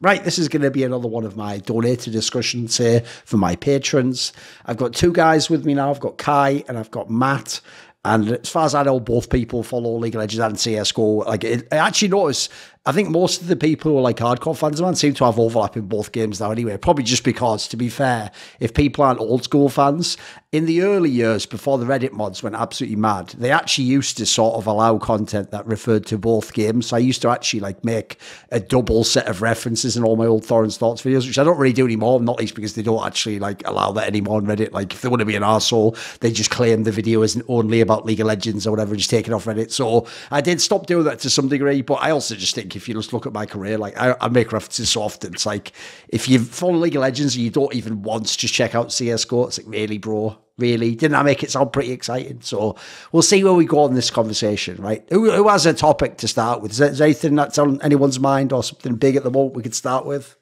Right, this is going to be another one of my donated discussions here for my patrons. I've got two guys with me now. I've got Kai and I've got Matt. And as far as I know, both people follow League of Legends and CSGO. Like, I actually notice, I think most of the people who are like hardcore fans of mine seem to have overlap in both games now anyway. Probably just because, to be fair, if people aren't old school fans, in the early years before the Reddit mods went absolutely mad, they actually used to sort of allow content that referred to both games. So I used to actually like make a double set of references in all my old Thorin's Thoughts videos, which I don't really do anymore, not least because they don't actually like allow that anymore on Reddit. Like if they want to be an arsehole, they just claim the video isn't only about League of Legends or whatever, just take it off Reddit. So I did stop doing that to some degree, but I also just think if you just look at my career, like I make references so often. It's like if you follow League of Legends and you don't even once just check out CSGO, it's like, really, bro? Really? Didn't I make it sound pretty exciting? So we'll see where we go on this conversation, right? Who has a topic to start with? Is there anything that's on anyone's mind or something big at the moment we could start with?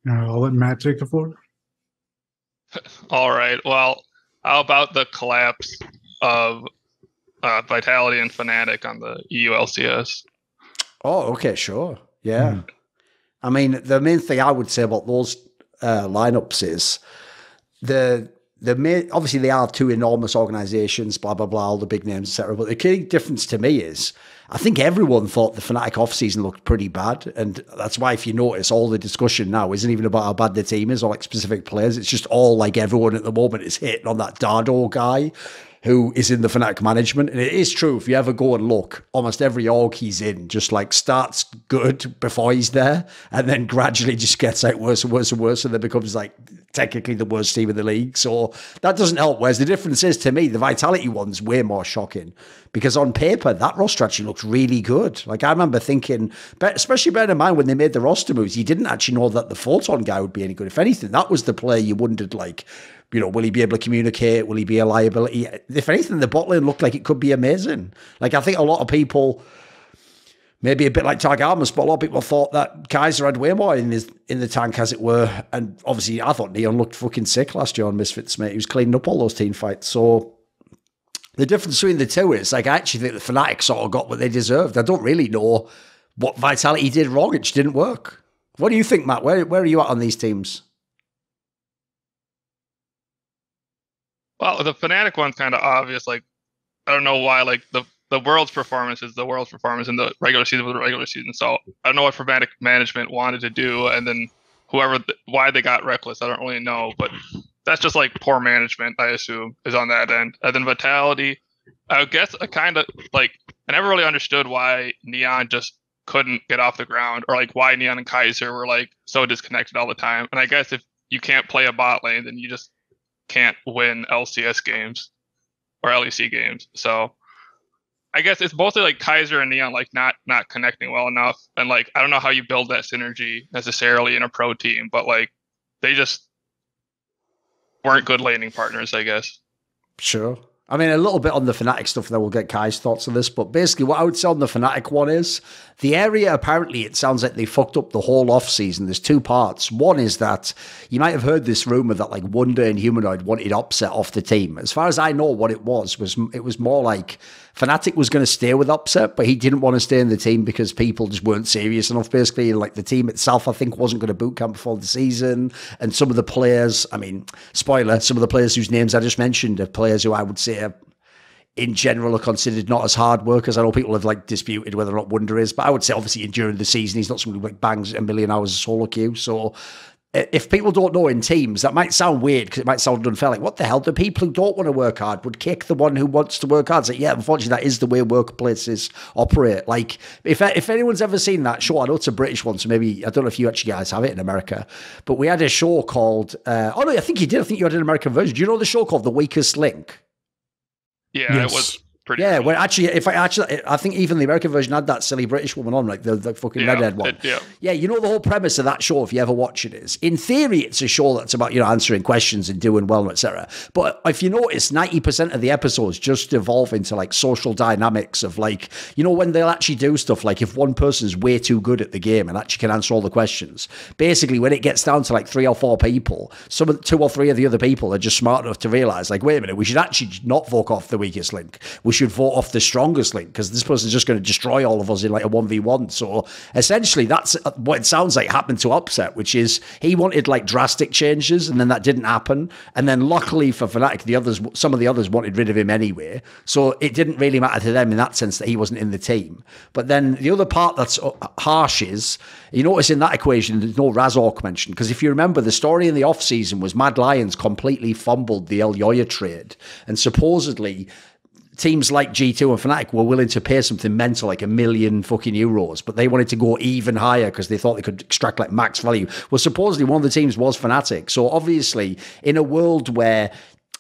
I'll let Matt take the floor. All right. Well, how about the collapse of Vitality and Fnatic on the EU LCS? Oh, okay, sure. Yeah. I mean, the main thing I would say about those lineups is the main, obviously they are two enormous organizations, blah, blah, blah, all the big names, etc. But the key difference to me is I think everyone thought the Fnatic offseason looked pretty bad. And that's why, if you notice, all the discussion now isn't even about how bad the team is or like specific players. It's just all like everyone at the moment is hitting on that Dardo guy who is in the Fnatic management. And it is true, if you ever go and look, almost every org he's in just like starts good before he's there and then gradually just gets like worse and worse and worse and then becomes like technically the worst team in the league. So that doesn't help. Whereas the difference is, to me, the Vitality one's way more shocking because on paper, that roster actually looks really good. Like I remember thinking, but especially bearing in mind when they made the roster moves, you didn't actually know that the Photon guy would be any good. If anything, that was the player you wondered, like, you know, will he be able to communicate? Will he be a liability? If anything, the bot lane looked like it could be amazing. Like, I think a lot of people, maybe a bit like Target Armas, but a lot of people thought that Kaiser had way more in the tank, as it were. And obviously, I thought Neon looked fucking sick last year on Misfits, mate. He was cleaning up all those team fights. So the difference between the two is, like, I actually think the Fnatic sort of got what they deserved. I don't really know what Vitality did wrong. It just didn't work. What do you think, Matt? Where are you at on these teams? Well, the Fnatic one's kind of obvious. Like, I don't know why. Like the world's performance is the world's performance, and the regular season was the regular season. So I don't know what Fnatic management wanted to do, and then why they got reckless, I don't really know. But that's just like poor management, I assume, is on that end. And then Vitality, I guess I kind of like, I never really understood why Neon just couldn't get off the ground, or like why Neon and Kaiser were like so disconnected all the time. And I guess if you can't play a bot lane, then you just can't win LCS games or LEC games. So I guess it's mostly like Kaiser and Neon like not connecting well enough. And like I don't know how you build that synergy necessarily in a pro team, but like they just weren't good laning partners, I guess. Sure. I mean, a little bit on the Fnatic stuff, then we'll get Kai's thoughts on this. But basically, what I would say on the Fnatic one is the area, apparently, it sounds like they fucked up the whole off-season. There's two parts. One is that you might have heard this rumor that like Wonder and Humanoid wanted Upset off the team. As far as I know, what it was more like Fnatic was going to stay with Upset, but he didn't want to stay in the team because people just weren't serious enough, basically. Like the team itself, I think, wasn't going to boot camp before the season. And some of the players, I mean, spoiler, some of the players whose names I just mentioned are players who I would say in general are considered not as hard workers. I know people have like disputed whether or not Wonder is, but I would say obviously during the season, he's not somebody who like bangs a million hours of solo queue. So if people don't know in teams, that might sound weird because it might sound unfair. Like, what the hell? The people who don't want to work hard would kick the one who wants to work hard. It's like, yeah, unfortunately, that is the way workplaces operate. Like, if anyone's ever seen that show, I know it's a British one, so maybe, I don't know if you actually guys have it in America, but we had a show called, oh no, I think you did. I think you had an American version. Do you know the show called The Weakest Link? Yeah, yes. It was pretty. Yeah, well, actually, I think even the American version had that silly British woman on, like the fucking redhead one. Yeah, you know the whole premise of that show, if you ever watch it, is in theory it's a show that's about, you know, answering questions and doing well, etc. But if you notice, 90% of the episodes just evolve into like social dynamics of like, you know, when they'll actually do stuff like if one person's way too good at the game and actually can answer all the questions, basically when it gets down to like 3 or 4 people, two or three of the other people are just smart enough to realize, like, wait a minute, we should actually not vote off the weakest link. We should vote off the strongest link because this person's just going to destroy all of us in like a 1v1. So essentially that's what it sounds like happened to Upset, which is he wanted like drastic changes and then that didn't happen. And then luckily for Fnatic, some of the others wanted rid of him anyway. So it didn't really matter to them in that sense that he wasn't in the team. But then the other part that's harsh is, you notice in that equation, there's no Razork mentioned. Because if you remember, the story in the off-season was Mad Lions completely fumbled the El Yoya trade. And supposedly, teams like G2 and Fnatic were willing to pay something mental, like €1 million fucking euros, but they wanted to go even higher because they thought they could extract like max value. Well, supposedly one of the teams was Fnatic. So obviously, in a world where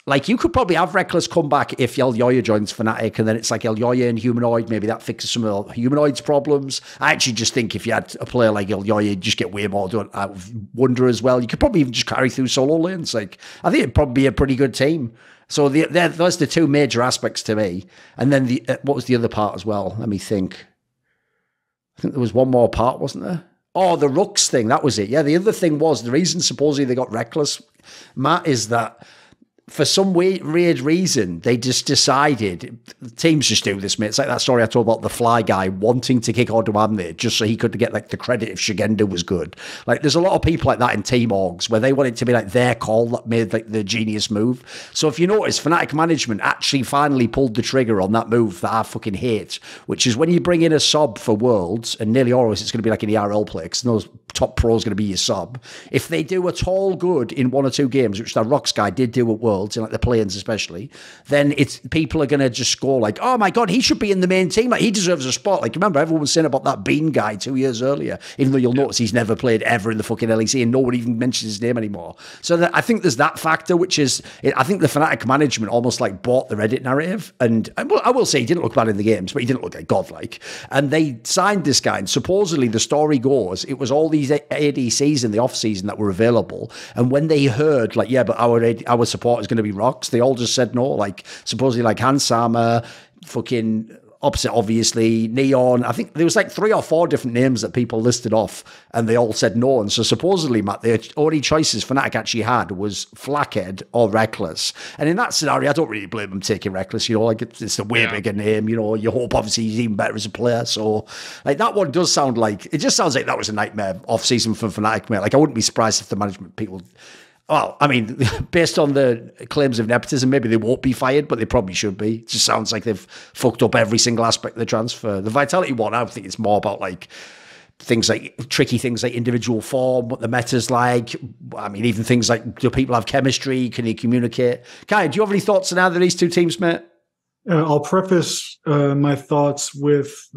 like you could probably have Reckless come back if El Yoya joins Fnatic, and then it's like El Yoya and Humanoid. Maybe that fixes some of Humanoid's problems. I actually just think if you had a player like El Yoya, you'd just get way more done out of Wonder as well. You could probably even just carry through solo lanes. Like I think it'd probably be a pretty good team. So those the two major aspects to me. And then what was the other part as well? Let me think. I think there was one more part, wasn't there? Oh, the Rooks thing. That was it. Yeah, the other thing was the reason supposedly they got Reckless, Matt, is that for some weird reason, they just decided, teams just do this, mate. It's like that story I told about the Fly guy wanting to kick Odoamne just so he could get like the credit if Shigenda was good. Like there's a lot of people like that in team orgs where they want it to be like their call that made like the genius move. So if you notice, Fnatic management actually finally pulled the trigger on that move that I fucking hate, which is when you bring in a sub for Worlds, and nearly always it's going to be like an ERL play because those top pros going to be your sub. If they do at all good in 1 or 2 games, which that Rocks guy did do at Worlds, in like the play-ins especially, then people are going to just score like, oh my God, he should be in the main team. Like he deserves a spot. Like remember, everyone was saying about that Bean guy 2 years earlier, even though you'll notice he's never played ever in the fucking LEC and nobody even mentions his name anymore. So I think there's that factor, which is, I think the Fnatic management almost like bought the Reddit narrative. And I will say he didn't look bad in the games, but he didn't look like godlike. And they signed this guy. And supposedly the story goes, it was all these ADCs in the off-season that were available. And when they heard like, yeah, but our support is going to be Rocks, they all just said no. Like supposedly like Hansama, fucking Upset, obviously, Neon. I think there was like 3 or 4 different names that people listed off and they all said no. And so supposedly, Matt, the only choices Fnatic actually had was Flackhead or Reckless. And in that scenario, I don't really blame them taking Reckless, you know, like it's a way bigger name, you know, you hope obviously he's even better as a player. So like that one does sound like, it just sounds like that was a nightmare off season for Fnatic, mate. Like I wouldn't be surprised if the management people, well, I mean, based on the claims of nepotism, maybe they won't be fired, but they probably should be. It just sounds like they've fucked up every single aspect of the transfer. The Vitality one, I think it's more about like things like tricky things like individual form, what the meta's like. I mean, even things like, do people have chemistry? Can you communicate? Kai, do you have any thoughts on either of these two teams, mate? I'll preface my thoughts with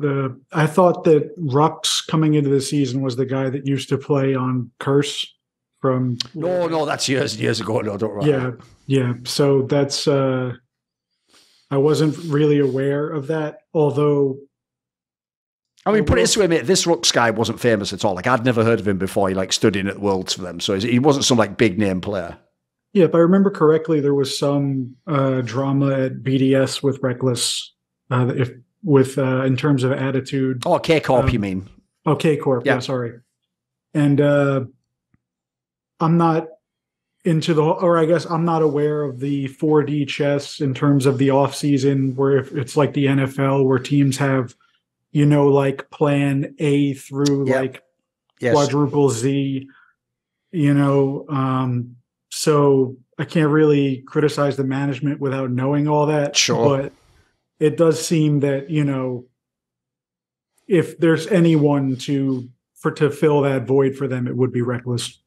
I thought that Rux coming into the season was the guy that used to play on Curse. No, that's years and years ago. No, don't worry. Yeah. So that's I wasn't really aware of that. Although, I mean, put it this way, mate. This Rooks guy wasn't famous at all. Like I'd never heard of him before. He like stood in at Worlds for them, so he wasn't some like big name player. Yeah, if I remember correctly, there was some drama at BDS with Reckless, in terms of attitude. Oh, K Corp, you mean? Oh, K Corp. Yeah, sorry. And I'm not into I guess I'm not aware of the 4D chess in terms of the off season where if it's like the NFL where teams have, you know, like plan A through quadruple Z, you know, so I can't really criticize the management without knowing all that. Sure. But it does seem that, you know, if there's anyone to fill that void for them, it would be Reckless.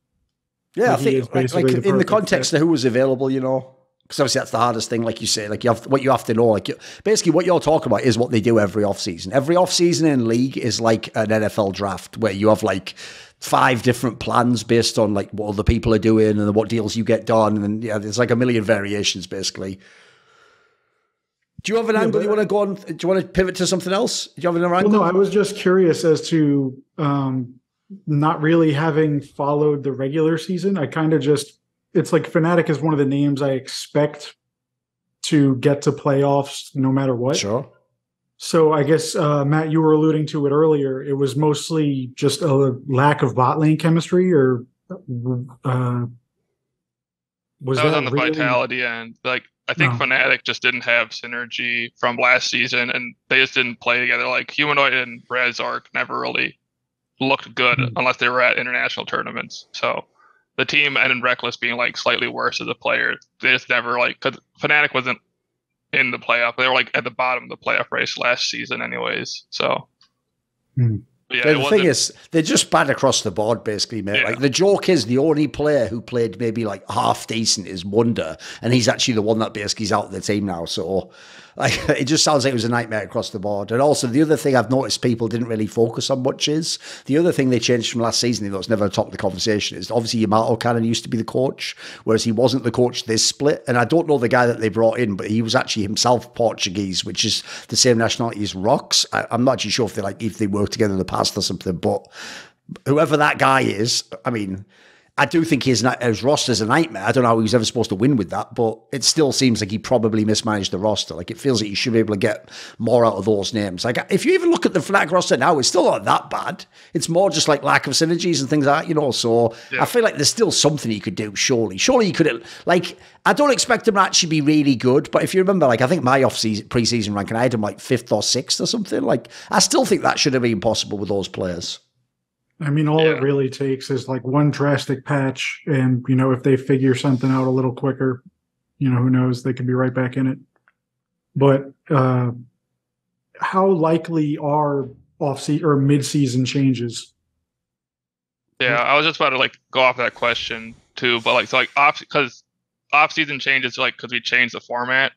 Yeah, I think like in the context of who was available, you know, because obviously that's the hardest thing, like you say, like what you have to know, like basically what you're talking about is what they do every offseason. Every offseason in league is like an NFL draft where you have like 5 different plans based on like what other people are doing and what deals you get done. And yeah, there's like a million variations basically. Do you have an angle you want to go on? Do you want to pivot to something else? Do you have an angle? Well, no, I was just curious as to not really having followed the regular season. I kind of just, it's like Fnatic is one of the names I expect to get to playoffs no matter what. Sure. So I guess, Matt, you were alluding to it earlier. It was mostly just a lack of bot lane chemistry, or was that on the really... Vitality end? Like I think No. Fnatic just didn't have synergy from last season, and they just didn't play together. Like Humanoid and Razork never really looked good unless they were at international tournaments. So the team and Reckless being like slightly worse as a player, they just never like, because Fnatic wasn't in the playoff. They were like at the bottom of the playoff race last season, anyways. So. Yeah, the thing is, they're just bad across the board, basically, mate. Yeah. Like the joke is, the only player who played maybe like half decent is Wonder, and he's actually the one that basically is out of the team now. So, like, it just sounds like it was a nightmare across the board. And also, the other thing I've noticed people didn't really focus on much is the other thing they changed from last season, even though it's never top of the conversation, is obviously Yamato Cannon used to be the coach, whereas he wasn't the coach this split. And I don't know the guy that they brought in, but he was actually himself Portuguese, which is the same nationality as Rox. I'm not actually sure if they worked together in the past or something, but whoever that guy is, I mean, I do think his roster's a nightmare. I don't know how he was ever supposed to win with that, but it still seems like he probably mismanaged the roster. Like, it feels like you should be able to get more out of those names. Like, if you even look at the Fnatic roster now, it's still not that bad. It's more just like lack of synergies and things like that, you know. So yeah. I feel like there's still something you could do, surely. Surely you could, like, I don't expect him to actually be really good, but if you remember, like, I think my preseason ranking, I had him like 5th or 6th or something. Like, I still think that should have been possible with those players. I mean, all it really takes is like one drastic patch, and, you know, if they figure something out a little quicker, you know, who knows, they could be right back in it. But how likely are off-season or mid-season changes? Yeah, I was just about to like go off that question too, but like, so like off-season changes, like, because we changed the format.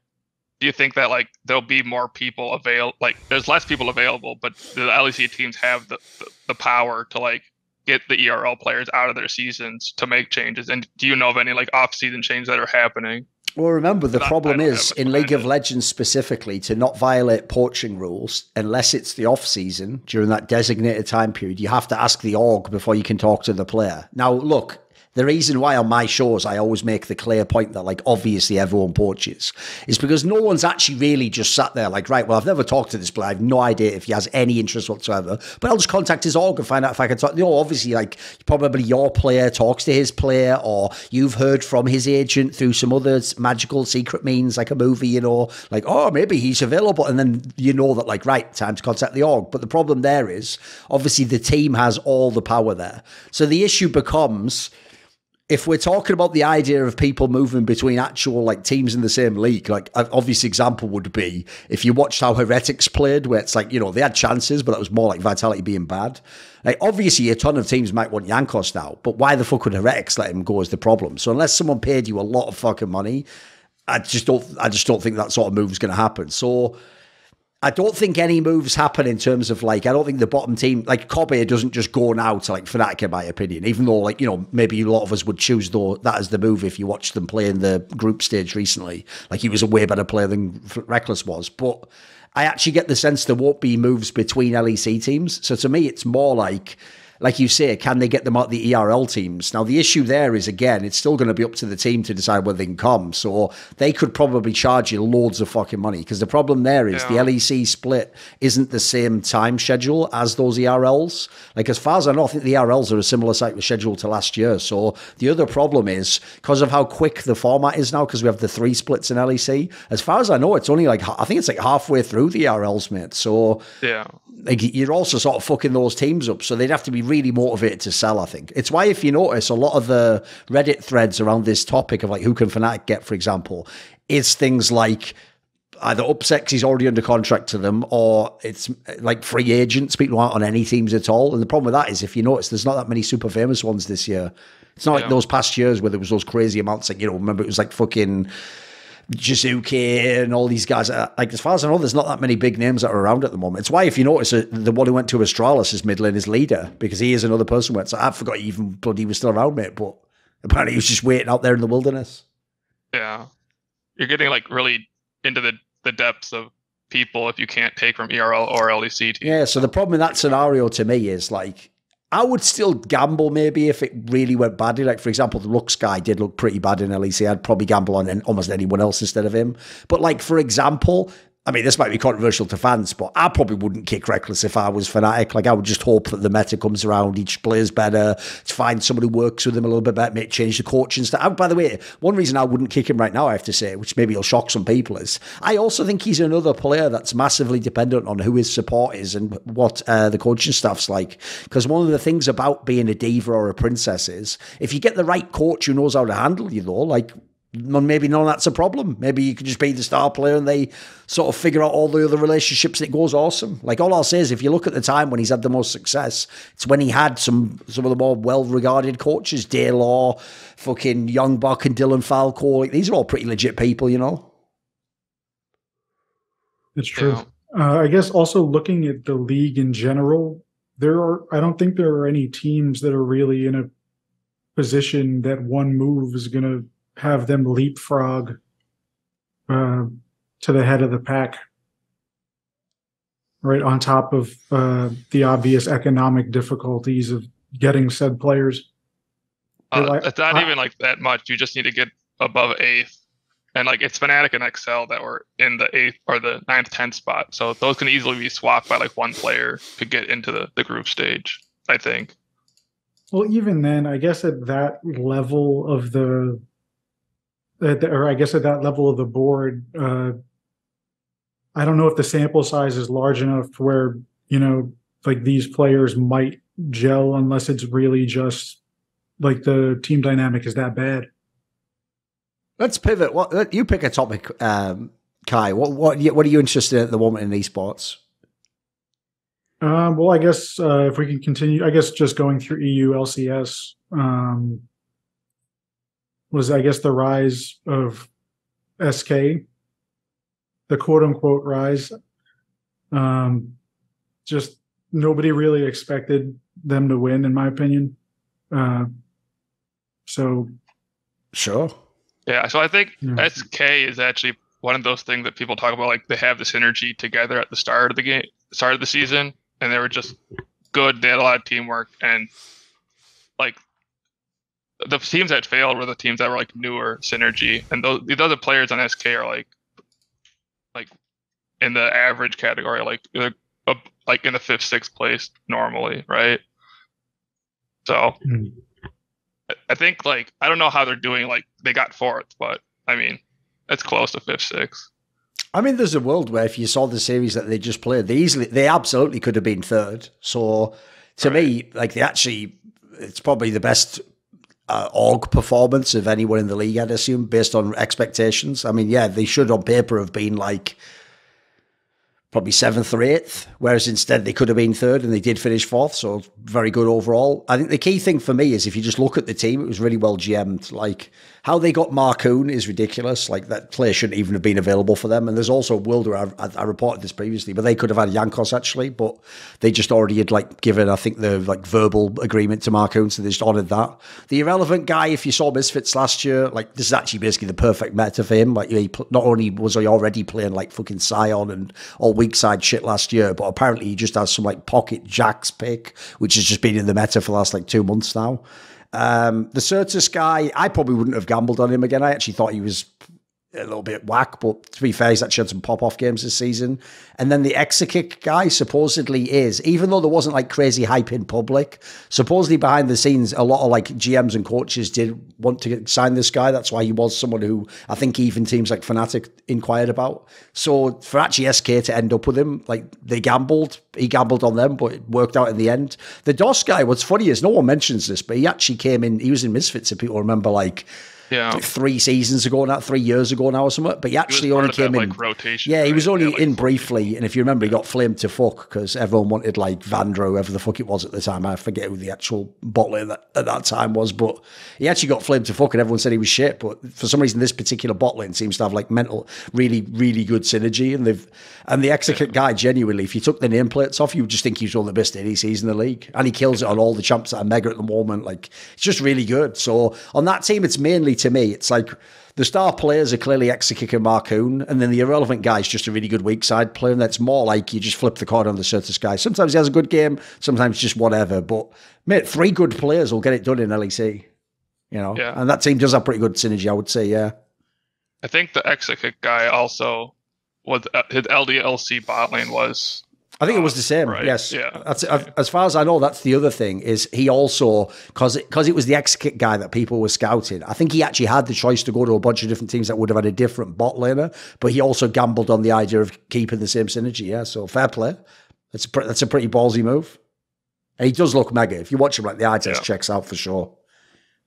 Do you think that like there'll be more people available? Like, there's less people available, but the LEC teams have the power to like get the ERL players out of their seasons to make changes. And do you know of any like off-season changes that are happening? Well, remember, the problem is in League of Legends specifically, to not violate poaching rules, unless it's the off-season during that designated time period, you have to ask the org before you can talk to the player. Now, look, the reason why on my shows I always make the clear point that, like, obviously everyone poaches is because no one's actually really just sat there like, right, well, I've never talked to this player. I have no idea if he has any interest whatsoever, but I'll just contact his org and find out if I can talk. You know, obviously, like, probably your player talks to his player, or you've heard from his agent through some other magical secret means, like a movie, you know, like, oh, maybe he's available. And then you know that, like, right, time to contact the org. But the problem there is, obviously, the team has all the power there. So the issue becomes, if we're talking about the idea of people moving between actual like teams in the same league, like an obvious example would be if you watched how Heretics played, where it's like, you know, they had chances, but that was more like Vitality being bad. Like, obviously a ton of teams might want Jankos now, but why the fuck would Heretics let him go is the problem. So unless someone paid you a lot of fucking money, I just don't think that sort of move is going to happen. So I don't think any moves happen in terms of, like, I don't think the bottom team, like, Kobe doesn't just go now to, like, Fnatic, in my opinion, even though, like, you know, maybe a lot of us would choose that as the move if you watched them play in the group stage recently. Like, he was a way better player than Reckless was. But I actually get the sense there won't be moves between LEC teams. So to me, it's more like you say, can they get them out the ERL teams? Now, the issue there is, again, it's still going to be up to the team to decide whether they can come. So they could probably charge you loads of fucking money, because the problem there is the LEC split isn't the same time schedule as those ERLs. Like, as far as I know, I think the ERLs are a similar schedule to last year. So the other problem is, because of how quick the format is now, because we have the 3 splits in LEC, as far as I know, it's only like, I think it's like halfway through the ERLs, mate. So yeah, like, you're also sort of fucking those teams up. So they'd have to be really motivated to sell, I think. It's why, if you notice, a lot of the Reddit threads around this topic of, like, who can Fnatic get, for example, is things like either Upsex is already under contract to them, or it's like free agents, people aren't on any teams at all. And the problem with that is, if you notice, there's not that many super famous ones this year. It's not like those past years where there was those crazy amounts, like, you know, remember it was like fucking Jizuke and all these guys. Like, as far as I know, there's not that many big names that are around at the moment. It's why, if you notice, the one who went to Astralis is mid lane is Leader, because he is another person where, so I forgot even bloody was still around, mate, but apparently he was just waiting out there in the wilderness. Yeah. You're getting, like, really into the depths of people if you can't take from ERL or LEC teams. Yeah, so the problem in that scenario to me is, like, I would still gamble maybe if it really went badly. Like, for example, the Lux guy did look pretty bad in LEC. I'd probably gamble on almost anyone else instead of him. But, like, for example, I mean, this might be controversial to fans, but I probably wouldn't kick Reckless if I was Fnatic. Like, I would just hope that the meta comes around, each player's better, to find someone who works with him a little bit better, make change the coaching stuff. By the way, one reason I wouldn't kick him right now, I have to say, which maybe will shock some people, is I also think he's another player that's massively dependent on who his support is and what the coaching staff's like. Because one of the things about being a diva or a princess is, if you get the right coach who knows how to handle you, though, like, maybe none of that's a problem. Maybe you could just be the star player and they sort of figure out all the other relationships and it goes awesome. Like, all I'll say is, if you look at the time when he's had the most success, it's when he had some of the more well-regarded coaches, Daylor, fucking Youngbuck and Dylan Falco. Like, these are all pretty legit people, you know? It's true. Yeah. I guess also looking at the league in general, I don't think there are any teams that are really in a position that one move is going to have them leapfrog to the head of the pack, right on top of the obvious economic difficulties of getting said players. It's not even like that much. You just need to get above 8th. And like, it's Fnatic and XL that were in the 8th or the 9th, 10th spot. So those can easily be swapped by like one player to get into the group stage, I think. Well, even then, I guess at that level of the board, I don't know if the sample size is large enough where, you know, like, these players might gel unless it's really just like the team dynamic is that bad. Let's pivot. What you pick a topic, Kai? What are you interested in at the moment in esports? Well, I guess if we can continue, I guess just going through EU LCS was, I guess, the rise of SK, the quote-unquote rise. Just nobody really expected them to win, in my opinion. So, sure. Yeah, so I think SK is actually one of those things that people talk about, like, they have the synergy together at the start of the season, and they were just good. They had a lot of teamwork, and like, the teams that failed were the teams that were like newer synergy, and the other players on SK are like in the average category, like in the 5th, 6th place normally, right? So I think, like, I don't know how they're doing. Like, they got 4th, but I mean, it's close to 5th, 6th. I mean, there's a world where if you saw the series that they just played, they absolutely could have been 3rd. So to me, like, it's probably the best org performance of anyone in the league, I'd assume, based on expectations. I mean, yeah, they should on paper have been like probably 7th or 8th, whereas instead they could have been 3rd and they did finish 4th, so very good overall. I think the key thing for me is, if you just look at the team, it was really well GM'd. Like, how they got Marcoon is ridiculous. Like, that player shouldn't even have been available for them. And there's also World where I reported this previously, but they could have had Yankos actually, but they just already had like given, I think, the like verbal agreement to Marcoon, so they just honoured that. The irrelevant guy, if you saw Misfits last year, like, this is actually basically the perfect meta for him. Like, not only was he already playing like fucking Scion and all weak side shit last year, but apparently he just has some like pocket Jax pick, which has just been in the meta for the last like 2 months now. The Certus guy, I probably wouldn't have gambled on him again. I actually thought he was a little bit whack, but to be fair, he's actually had some pop-off games this season. And then the Exakick guy supposedly is, even though there wasn't like crazy hype in public, supposedly behind the scenes, a lot of like GMs and coaches did want to sign this guy. That's why he was someone who I think even teams like Fnatic inquired about. So for actually SK to end up with him, like, he gambled on them, but it worked out in the end. The DOS guy, what's funny is no one mentions this, but he actually came in, he was in Misfits, if people remember, like 3 seasons ago now, 3 years ago now or something, but he actually only came in rotation. Yeah, he was only in briefly, and if you remember, he got flamed to fuck because everyone wanted like Vandro, whoever the fuck it was at the time. I forget who the actual bottler at that time was, but he actually got flamed to fuck, and everyone said he was shit. But for some reason, this particular bottling seems to have like really, really good synergy, and the Execute guy, genuinely, if you took the nameplates off, you would just think he's one of the best ADCs in the league, and he kills it on all the champs that are mega at the moment. Like, it's just really good. So on that team, it's mainly, to me, it's like the star players are clearly Exakick and Marcoon, and then the irrelevant guy is just a really good weak side player, and that's more like you just flip the card on the Certus guy. Sometimes he has a good game, sometimes just whatever, but mate, 3 good players will get it done in LEC, you know? Yeah. And that team does have pretty good synergy, I would say, yeah. I think the Exakick guy also what his LDLC bot lane was. I think it was the same. Right. Yes. Yeah. That's, as far as I know, that's the other thing is he also, because it was the X-Kit guy that people were scouting, I think he actually had the choice to go to a bunch of different teams that would have had a different bot laner, but he also gambled on the idea of keeping the same synergy. Yeah. So fair play. That's a pretty ballsy move. And he does look mega. If you watch him, like the eye test checks out for sure.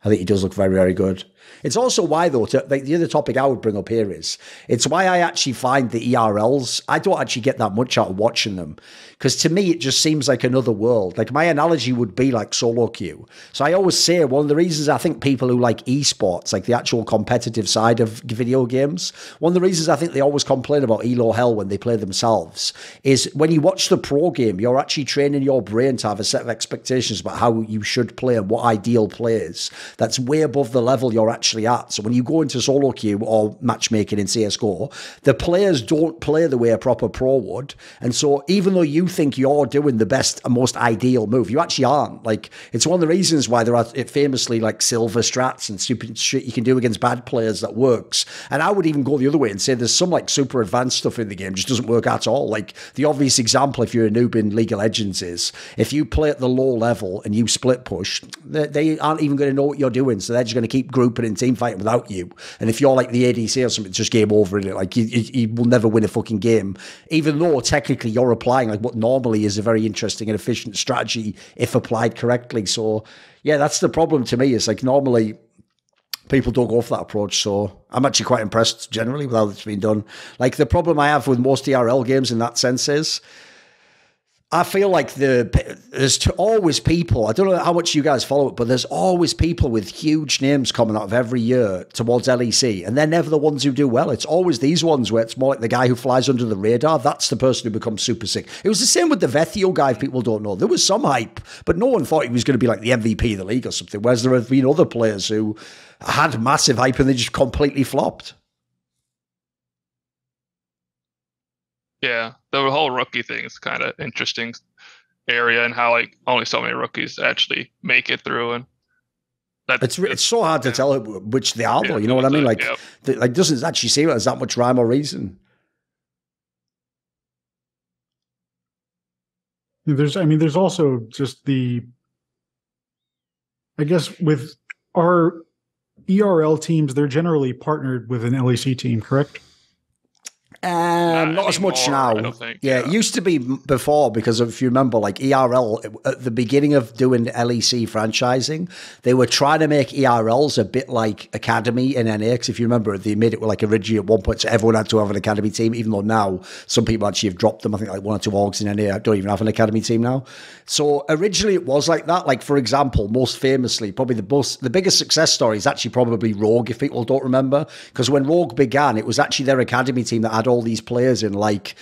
I think he does look very, very good. It's also why, though, like the other topic I would bring up here is, it's why I actually find the ERLs, I don't actually get that much out of watching them. Because to me, it just seems like another world. Like my analogy would be like solo queue. So I always say one of the reasons I think people who like esports, like the actual competitive side of video games, one of the reasons I think they always complain about Elo Hell when they play themselves is when you watch the pro game, you're actually training your brain to have a set of expectations about how you should play and what ideal play is. That's way above the level you're actually at. So when you go into solo queue or matchmaking in CSGO, the players don't play the way a proper pro would. And so even though you think you're doing the best and most ideal move, you actually aren't. Like, it's one of the reasons why there are famously like silver strats and stupid shit you can do against bad players that works. And I would even go the other way and say there's some like super advanced stuff in the game just doesn't work at all. Like the obvious example, if you're a noob in League of Legends, is if you play at the low level and you split push, they aren't even going to know what you're doing. So they're just going to keep grouping and team fighting without you. And if you're like the ADC or something, it's just game over, in it. Like you will never win a fucking game, even though technically you're applying like what normally is a very interesting and efficient strategy if applied correctly. So yeah, that's the problem to me. It's like normally people don't go for that approach. So I'm actually quite impressed generally with how it's been done. Like the problem I have with most ERL games in that sense is I feel like there's always people, I don't know how much you guys follow it, but there's always people with huge names coming out of every year towards LEC, and they're never the ones who do well. It's always these ones where it's more like the guy who flies under the radar. That's the person who becomes super sick. It was the same with the Vethio guy, if people don't know. There was some hype, but no one thought he was going to be like the MVP of the league or something, whereas there have been other players who had massive hype and they just completely flopped. Yeah, the whole rookie thing is kind of interesting area, and how like only so many rookies actually make it through, and it's so hard to tell which they are, though. You know what I mean? Like, like doesn't actually seem like there's that much rhyme or reason. There's also just I guess with our ERL teams, they're generally partnered with an LEC team, correct? Not as much now. I don't think, yeah, it used to be before, because if you remember, like ERL, at the beginning of doing LEC franchising, they were trying to make ERLs a bit like Academy in NA, because if you remember, they made it like originally at one point, so everyone had to have an Academy team, even though now some people actually have dropped them. I think like one or two orgs in NA don't even have an Academy team now. So originally it was like that. Like, for example, most famously, probably the biggest success story is actually probably Rogue, if people don't remember, because when Rogue began, it was actually their Academy team that had all these players in, like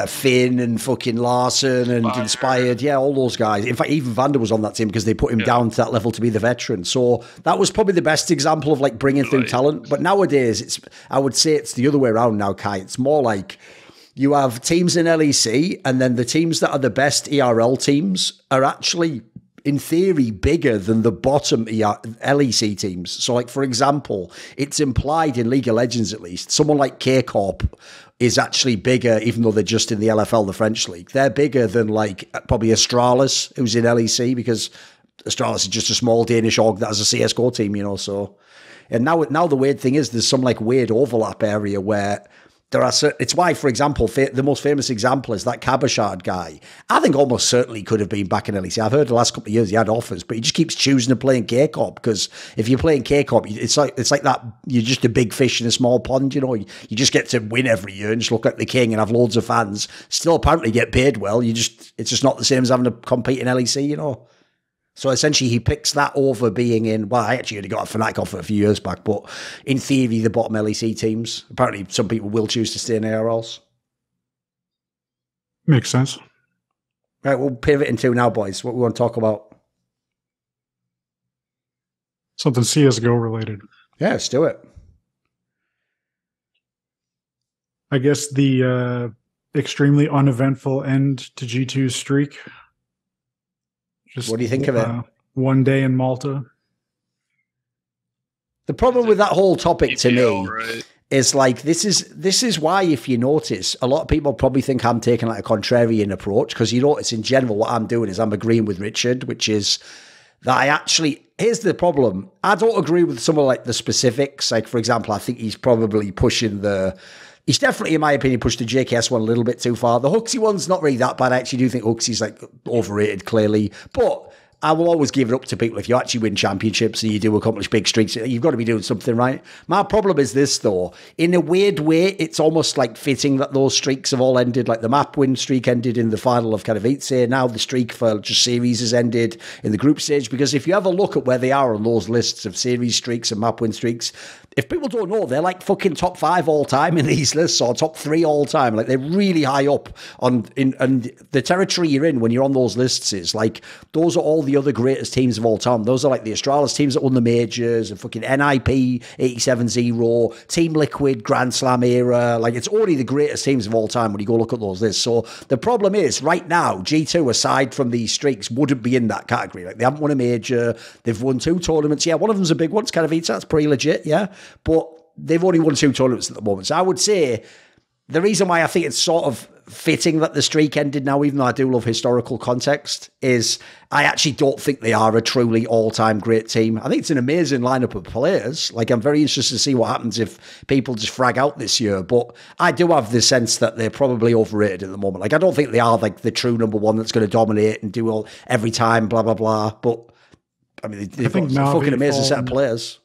Finn and fucking Larson and Inspired. Yeah, all those guys. In fact, even Vander was on that team because they put him down to that level to be the veteran. So that was probably the best example of like bringing through talent. But nowadays, I would say it's the other way around now, Kai. It's more like you have teams in LEC, and then the teams that are the best ERL teams are actually, in theory, bigger than the bottom LEC teams. So, like, for example, it's implied in League of Legends, at least, someone like K-Corp is actually bigger, even though they're just in the LFL, the French league. They're bigger than, like, probably Astralis, who's in LEC, because Astralis is just a small Danish org that has a CSGO team, you know, so. And now the weird thing is there's some, like, weird overlap area where there are certain, it's why, for example, the most famous example is that Cabashard guy. I think almost certainly could have been back in LEC. I've heard the last couple of years he had offers, but he just keeps choosing to play in K-Corp, because if you're playing K-Corp, it's like that, you're just a big fish in a small pond, you know. You just get to win every year and just look like the king and have loads of fans. Still apparently get paid well. It's just not the same as having to compete in LEC, you know. So essentially, he picks that over being in, well, I actually only got a Fnatic offer a few years back, but in theory, the bottom LEC teams. Apparently, some people will choose to stay in ARLs. Makes sense. Right, we'll pivot into now, boys. What we want to talk about? Something CSGO related. Yeah, let's do it. I guess the extremely uneventful end to G2's streak. Just, what do you think of it? One day in Malta. The problem with that whole topic to me is like, this is why, if you notice, a lot of people probably think I'm taking like a contrarian approach, because you notice in general what I'm doing is I'm agreeing with Richard, which is that I actually, here's the problem. I don't agree with some of like the specifics. Like, for example, I think he's probably he's definitely, in my opinion, pushed the JKS one a little bit too far. The Huxley one's not really that bad. I actually do think Huxley's like overrated, clearly. But I will always give it up to people if you actually win championships and you do accomplish big streaks. You've got to be doing something right. My problem is this, though. In a weird way, it's almost like fitting that those streaks have all ended. Like the map win streak ended in the final of kind of Elite. Now the streak for just series has ended in the group stage. Because if you have a look at where they are on those lists of series streaks and map win streaks, if people don't know, they're like fucking top 5 all time in these lists, or top 3 all time. Like, they're really high up and the territory you're in when you're on those lists is like, those are all the other greatest teams of all time. Those are like the Astralis teams that won the majors and fucking NIP 87-0, Team Liquid, Grand Slam era. Like, it's only the greatest teams of all time when you go look at those lists. So the problem is, right now, G2, aside from these streaks, wouldn't be in that category. Like, they haven't won a major. They've won 2 tournaments. Yeah, one of them's a big one. It's kind of that's pretty legit, yeah. But they've only won 2 tournaments at the moment. So I would say the reason why I think it's sort of fitting that the streak ended now, even though I do love historical context, is I actually don't think they are a truly all-time great team. I think it's an amazing lineup of players. Like, I'm very interested to see what happens if people just frag out this year. But I do have the sense that they're probably overrated at the moment. Like, I don't think they are like the true number one that's going to dominate and do all every time, blah, blah, blah. But, I mean, they've got a fucking amazing set of players.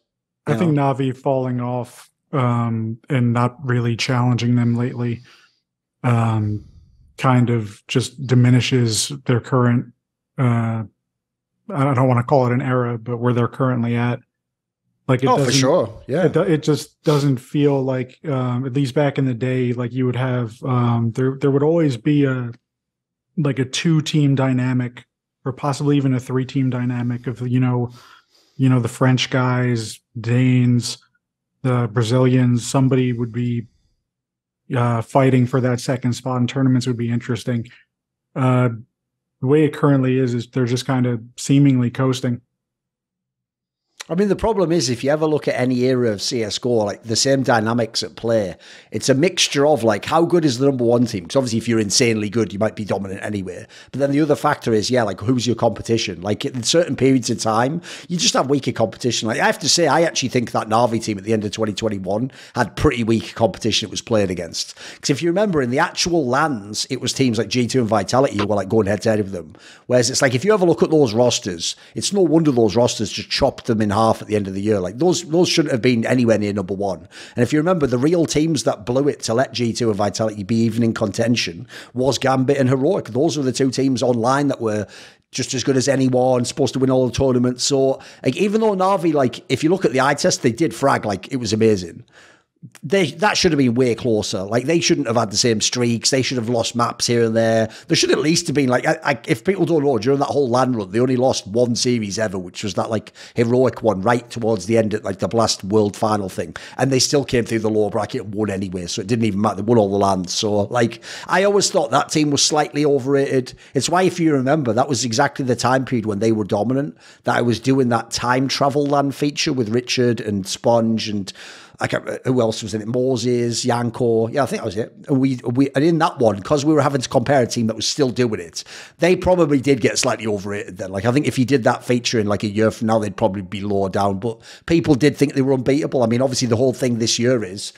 I think Na'Vi falling off and not really challenging them lately kind of just diminishes their current, I don't want to call it an era, but where they're currently at. Like, for sure. Yeah. It just doesn't feel like, at least back in the day, like you would have, there would always be a 2-team dynamic, or possibly even a 3-team dynamic of, the French guys, Danes, the Brazilians. Somebody would be fighting for that second spot, and tournaments would be interesting. The way it currently is they're just kind of seemingly coasting. I mean, the problem is, if you ever look at any era of CSGO, like the same dynamics at play, it's a mixture of like, how good is the number one team? Because obviously if you're insanely good, you might be dominant anywhere. But then the other factor is, like, who's your competition? Like, in certain periods of time, you just have weaker competition. Like, I have to say, I actually think that Na'Vi team at the end of 2021 had pretty weak competition it was playing against. Because if you remember, in the actual lands, it was teams like G2 and Vitality who were like going head to head with them. Whereas it's like, if you ever look at those rosters, it's no wonder those rosters just chopped them in half at the end of the year. Like, those shouldn't have been anywhere near number one. And if you remember, the real teams that blew it to let G2 and Vitality be even in contention was Gambit and Heroic. Those were the 2 teams online that were just as good as anyone, supposed to win all the tournaments. So, like, even though Na'Vi, like, if you look at the eye test, they did frag, like, it was amazing. That should have been way closer. Like, they shouldn't have had the same streaks. They should have lost maps here and there. There should at least have been, like, if people don't know, during that whole LAN run, they only lost 1 series ever, which was that, like, Heroic one right towards the end at, like, the Blast World Final thing. And they still came through the lower bracket and won anyway, so it didn't even matter. They won all the lands. So, like, I always thought that team was slightly overrated. It's why, if you remember, that was exactly the time period when they were dominant, that I was doing that time travel LAN feature with Richard and Sponge and who else was in it? Moses, Yanko. Yeah, I think that was it. And in that one, because we were having to compare a team that was still doing it, they probably did get slightly overrated then. Like, I think if you did that feature in like a year from now, they'd probably be lower down. But people did think they were unbeatable. I mean, obviously the whole thing this year is,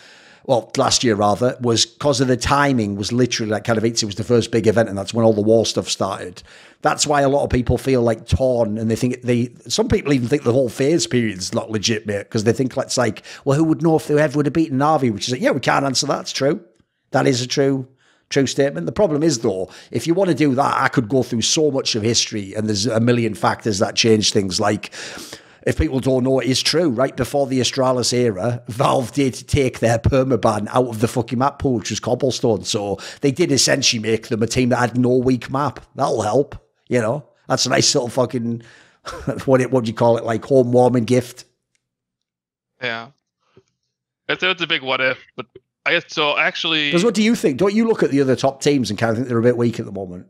well, last year rather, was because of the timing was literally like kind of it was the first big event, and that's when all the war stuff started. That's why a lot of people feel like torn, and they think some people even think the whole phase period's not legit, mate, because they think it's like, well, who would know if they ever would have beaten Na'Vi? Which is like, yeah, we can't answer that. It's true. That is a true statement. The problem is, though, if you want to do that, I could go through so much of history, and there's a million factors that change things. Like, if people don't know, it is true. Right before the Astralis era, Valve did take their permaban out of the fucking map pool, which was Cobblestone. So they did essentially make them a team that had no weak map. That'll help, you know. That's a nice little fucking, what do you call it, like home warming gift. Yeah. It's a big what if, but I guess so actually. Because what do you think? Don't you look at the other top teams and kind of think they're a bit weak at the moment?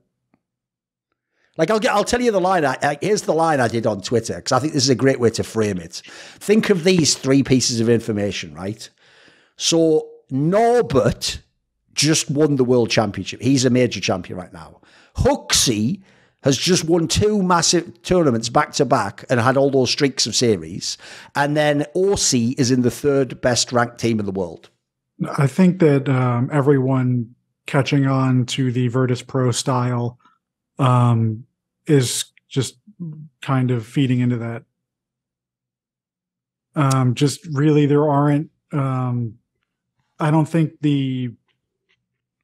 Like, I'll tell you the line. Here's the line I did on Twitter, because I think this is a great way to frame it. Think of these 3 pieces of information, right? So Norbert just won the World Championship. He's a major champion right now. Huxley has just won 2 massive tournaments back-to-back and had all those streaks of series. And then OC is in the 3rd best ranked team in the world. I think that everyone catching on to the Virtus Pro style is just kind of feeding into that. Just really, there aren't. I don't think the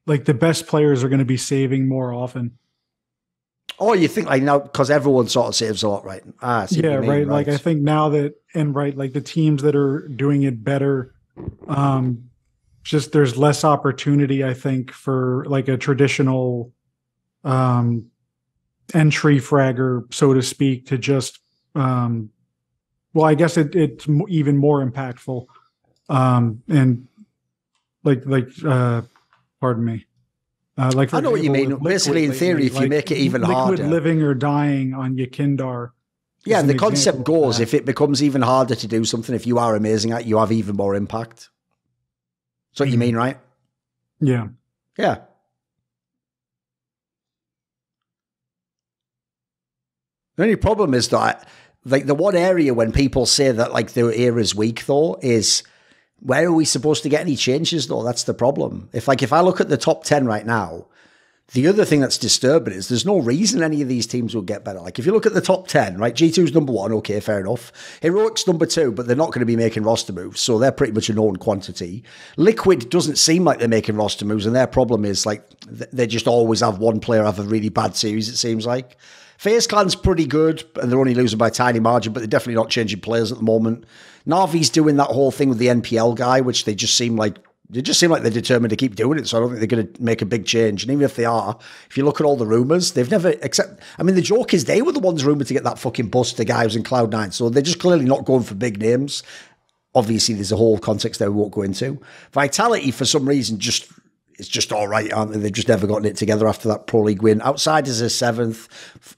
best players are going to be saving more often. Oh, you think like now because everyone sort of saves a lot, right? Yeah, right. Like I think now that like the teams that are doing it better, just there's less opportunity, I think, for like a traditional entry fragger, so to speak, to just well, I guess it's even more impactful. And pardon me. Like I know what you mean. Basically, in theory, if you make it even harder, living or dying on Yakindar. Yeah, the concept goes, if it becomes even harder to do something, if you are amazing at it, you have even more impact. That's what you mean, right? Yeah. Yeah. The only problem is that, like, the one area when people say that, like, their era's weak, though, is where are we supposed to get any changes, though? That's the problem. If I look at the top 10 right now, the other thing that's disturbing is there's no reason any of these teams will get better. Like, if you look at the top 10, right, G2's number 1, okay, fair enough. Heroic's number 2, but they're not going to be making roster moves, so they're pretty much a known quantity. Liquid doesn't seem like they're making roster moves, and their problem is, like, they just always have one player have a really bad series, it seems like. FaZe Clan's pretty good, and they're only losing by a tiny margin, but they're definitely not changing players at the moment. Navi's doing that whole thing with the NPL guy, which they just seem like they're determined to keep doing it, so I don't think they're going to make a big change. And even if they are, if you look at all the rumours, they've never, the joke is they were the ones rumoured to get that fucking bust, the guy who's in Cloud9, so they're just clearly not going for big names. Obviously, there's a whole context there we won't go into. Vitality, for some reason, it's just all right, aren't they? They've just never gotten it together after that Pro League win. Outsiders are 7th.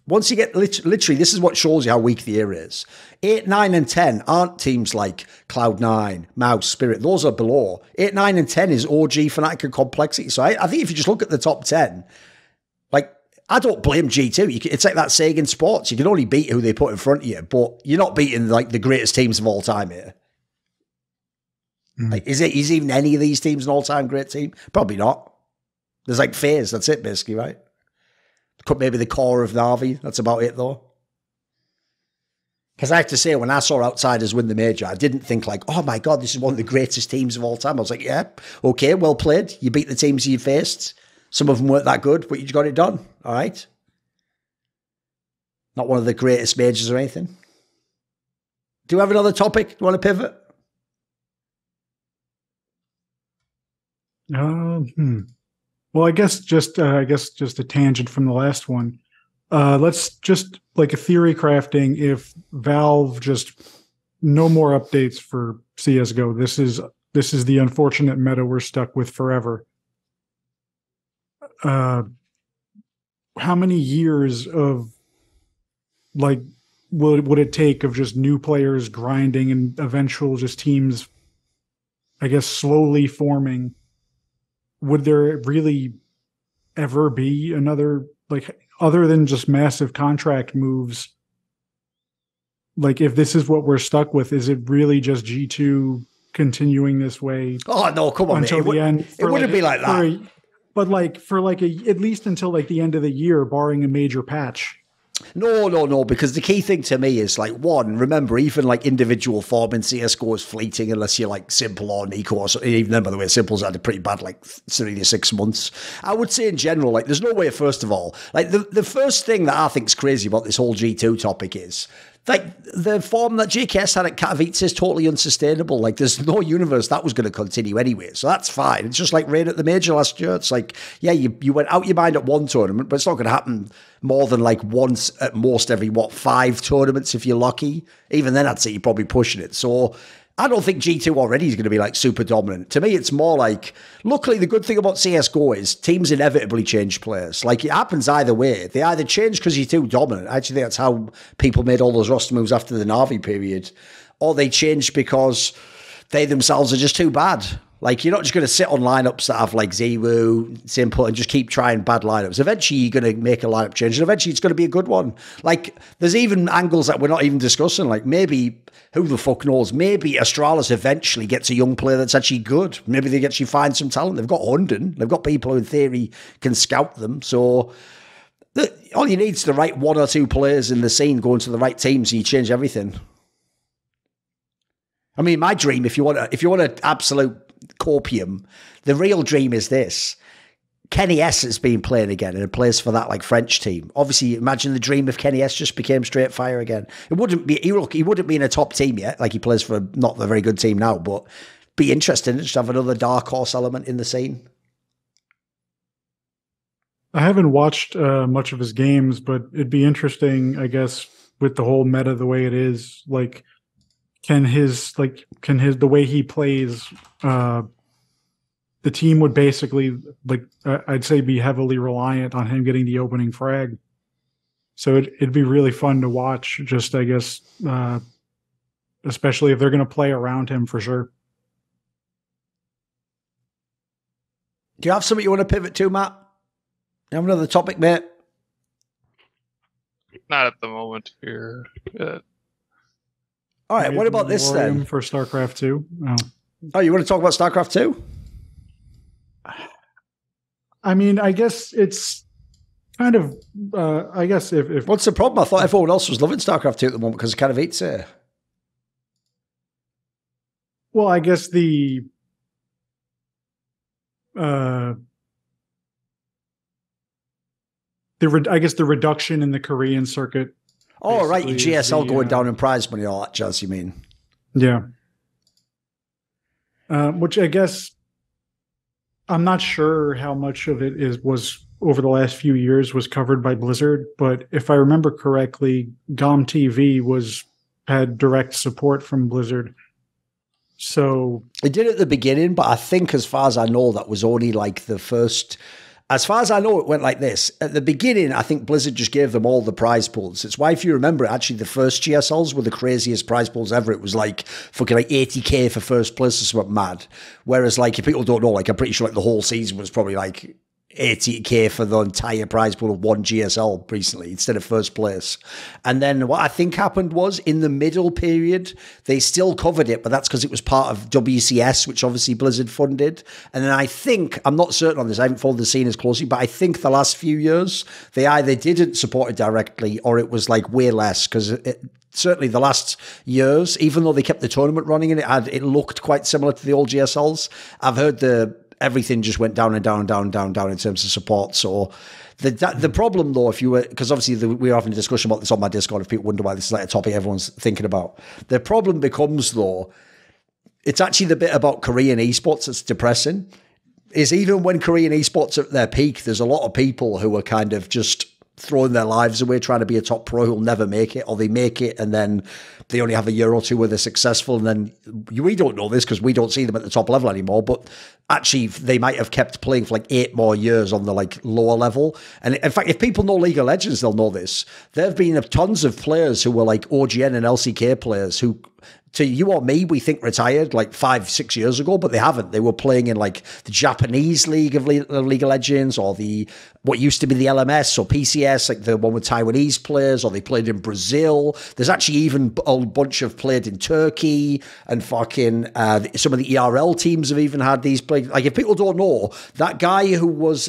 Once you get, literally, this is what shows you how weak the era is. 8, 9, and 10 aren't teams like Cloud9, Mouse, Spirit. Those are below. 8, 9, and 10 is OG, Fnatic, and Complexity. So I think if you just look at the top 10, like, I don't blame G2. It's like that saying in sports. You can only beat who they put in front of you, but you're not beating, like, the greatest teams of all time here. Like, is even any of these teams an all-time great team? Probably not. There's like FaZe, that's it basically, right? Maybe the core of Na'Vi, that's about it though. Because I have to say, when I saw Outsiders win the major, I didn't think like, oh my God, this is one of the greatest teams of all time. I was like, yeah, okay, well played. You beat the teams you faced. Some of them weren't that good, but you got it done. All right. Not one of the greatest majors or anything. Do you have another topic? Do you want to pivot? Well, I guess just a tangent from the last one. Let's just like a theory crafting. If Valve just no more updates for CS:GO, this is the unfortunate meta we're stuck with forever. How many years of like would it take of just new players grinding and eventual just teams, I guess, slowly forming? Would there really ever be another, like, other than just massive contract moves? Like, if this is what we're stuck with, is it really just G2 continuing this way? Oh, no, come on, until the end? It wouldn't be like that. But like, for like at least until like the end of the year, barring a major patch. No, because the key thing to me is, like, one, remember, even, like, individual form in CSGO is fleeting unless you're, like, Simple or Nico or something. Even then, by the way, Simple's had a pretty bad, like, 3 to 6 months. I would say in general, like, there's no way, first of all, like, the first thing that I think is crazy about this whole G2 topic is, like, the form that JKS had at Katowice is totally unsustainable. Like, there's no universe that was going to continue anyway. So that's fine. It's just like rain at the major last year. It's like, yeah, you went out your mind at one tournament, but it's not going to happen more than like once at most every, 5 tournaments if you're lucky. Even then, I'd say you're probably pushing it. So I don't think G2 already is going to be like super dominant. To me, it's more like, luckily, the good thing about CSGO is teams inevitably change players. Like, it happens either way. They either change because you're too dominant. I actually think that's how people made all those roster moves after the Na'Vi period. Or they change because they themselves are just too bad. Like, you're not just going to sit on lineups that have like Zero, Simple, and just keep trying bad lineups. Eventually, you're going to make a lineup change, and eventually, it's going to be a good one. Like, there's even angles that we're not even discussing. Like, maybe, who the fuck knows? Maybe Astralis eventually gets a young player that's actually good. Maybe they actually find some talent. They've got London. They've got people who, in theory, can scout them. So, all you need is the right one or two players in the scene going to the right teams, and you change everything. I mean, my dream, if you want an absolute copium, the real dream is this. Kenny S has been playing again and plays for that like French team. Obviously, imagine the dream if Kenny S just became straight fire again. It wouldn't be, he wouldn't be in a top team yet, like he plays for not a very good team now, but be interesting to just have another dark horse element in the scene. I haven't watched much of his games, but it'd be interesting, I guess, with the whole meta the way it is, like, the way he plays, the team would basically, like, I'd say, be heavily reliant on him getting the opening frag. So it'd be really fun to watch, just, I guess, especially if they're going to play around him for sure. Do you have something you want to pivot to, Matt? You have another topic, mate? Not at the moment here. All right, what about this then? For StarCraft 2? Oh, you want to talk about StarCraft 2? I mean, I guess it's kind of, I guess if... What's the problem? I thought everyone else was loving StarCraft 2 at the moment because it kind of eats it. Well, I guess the reduction in the Korean circuit. Oh, right, your GSL going down in prize money, all that jazz, you mean? Yeah. Which I guess, I'm not sure how much of it was over the last few years was covered by Blizzard, but if I remember correctly, GOM TV had direct support from Blizzard. So it did at the beginning, but I think as far as I know, that was only like the first... As far as I know, it went like this. At the beginning, I think Blizzard just gave them all the prize pools. It's why, if you remember, actually, the first GSLs were the craziest prize pools ever. It was like fucking like 80k for first place or something mad. Whereas, like, if people don't know, like, I'm pretty sure like the whole season was probably like 80k for the entire prize pool of one GSL recently instead of first place. And then what I think happened was in the middle period, they still covered it, but that's because it was part of WCS, which obviously Blizzard funded. And then I think, I'm not certain on this, I haven't followed the scene as closely, but I think the last few years, they either didn't support it directly or it was like way less, because certainly the last years, even though they kept the tournament running and it looked quite similar to the old GSLs, I've heard everything just went down and down and down and down and down in terms of support. So the problem, though, if you were, because obviously we're having a discussion about this on my Discord, if people wonder why this is like a topic everyone's thinking about. The problem becomes, though, it's actually the bit about Korean esports that's depressing, is even when Korean esports are at their peak, there's a lot of people who are kind of just throwing their lives away trying to be a top pro who'll never make it, or they make it and then they only have a year or two where they're successful, and then we don't know this because we don't see them at the top level anymore, but actually they might have kept playing for like 8 more years on the like lower level. And in fact, if people know League of Legends, they'll know this. There have been tons of players who were like OGN and LCK players who, to you or me, we think retired like 5-6 years ago, but they haven't. They were playing in like the Japanese League of League of Legends, or what used to be the LMS or PCS, like the one with Taiwanese players, or they played in Brazil. There's actually even a bunch of played in Turkey, and fucking some of the ERL teams have even had these played. Like, if people don't know, that guy who was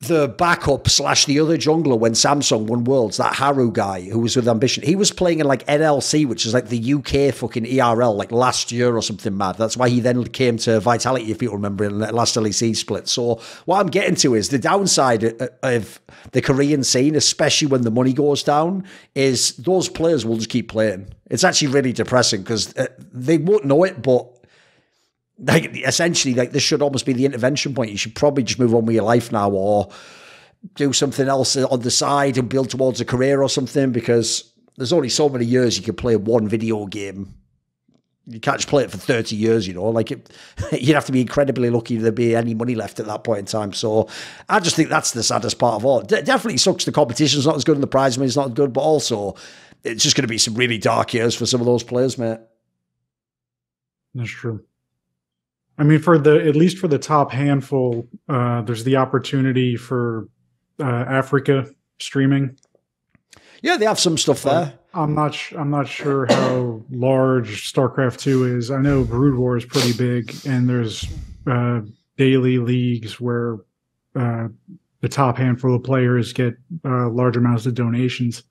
the backup / the other jungler when Samsung won Worlds, that Haru guy who was with Ambition, he was playing in like NLC, which is like the UK fucking ERL, like last year or something mad. That's why he then came to Vitality, if people remember, in the last LEC split. So what I'm getting to is the downside of the Korean scene, especially when the money goes down, is those players will just keep playing. It's actually really depressing because they won't know it, but like, essentially, like, this should almost be the intervention point. You should probably just move on with your life now, or do something else on the side and build towards a career or something, because there's only so many years you can play one video game. You can't just play it for 30 years, you know. Like, you'd have to be incredibly lucky to be any money left at that point in time. So I just think that's the saddest part of all. Definitely sucks the competition's not as good and the prize money's not as good, but also it's just going to be some really dark years for some of those players, mate. That's true. I mean, at least for the top handful, there's the opportunity for Africa streaming. Yeah, they have some stuff there. I'm not sure how large StarCraft 2 is. I know Brood War is pretty big, and there's daily leagues where the top handful of players get large amounts of donations.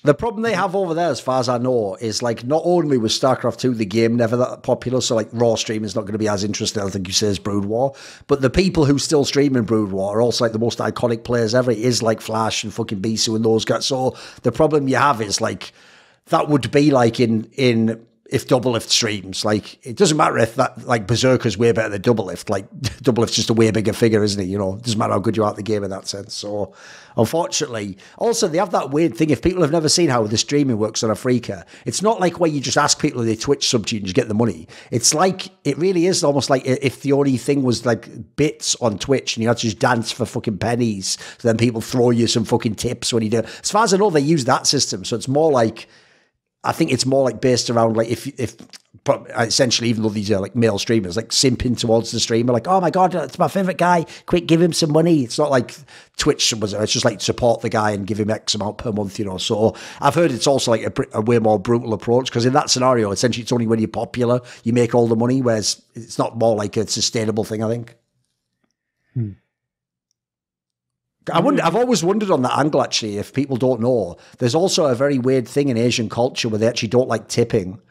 The problem they have over there, as far as I know, is like not only was StarCraft 2 the game never that popular, so like raw streaming is not going to be as interesting, I think you say, as Brood War, but the people who still stream in Brood War are also like the most iconic players ever. It is like Flash and fucking Bisu and those guys. So the problem you have is like that would be like in if Doublelift streams, like it doesn't matter if that like Berserker's way better than Doublelift. Like Doublelift's just a way bigger figure, isn't he? You know, it doesn't matter how good you are at the game in that sense. So unfortunately, also they have that weird thing. If people have never seen how the streaming works on Afrika, it's not like where you just ask people if they Twitch sub to you and you get the money. It's like it really is almost like if the only thing was like bits on Twitch and you had to just dance for fucking pennies, so then people throw you some fucking tips when you do. As far as I know, they use that system, so it's more like. I think it's more like based around like if essentially, even though these are like male streamers, like simping towards the streamer, like, oh my God, it's my favorite guy. Quick, give him some money. It's not like Twitch was, it's just like support the guy and give him X amount per month, you know. So I've heard it's also like a way more brutal approach because in that scenario, essentially it's only when you're popular, you make all the money, whereas it's not more like a sustainable thing, I think. I've always wondered on that angle, actually, if people don't know, there's also a very weird thing in Asian culture where they actually don't like tipping.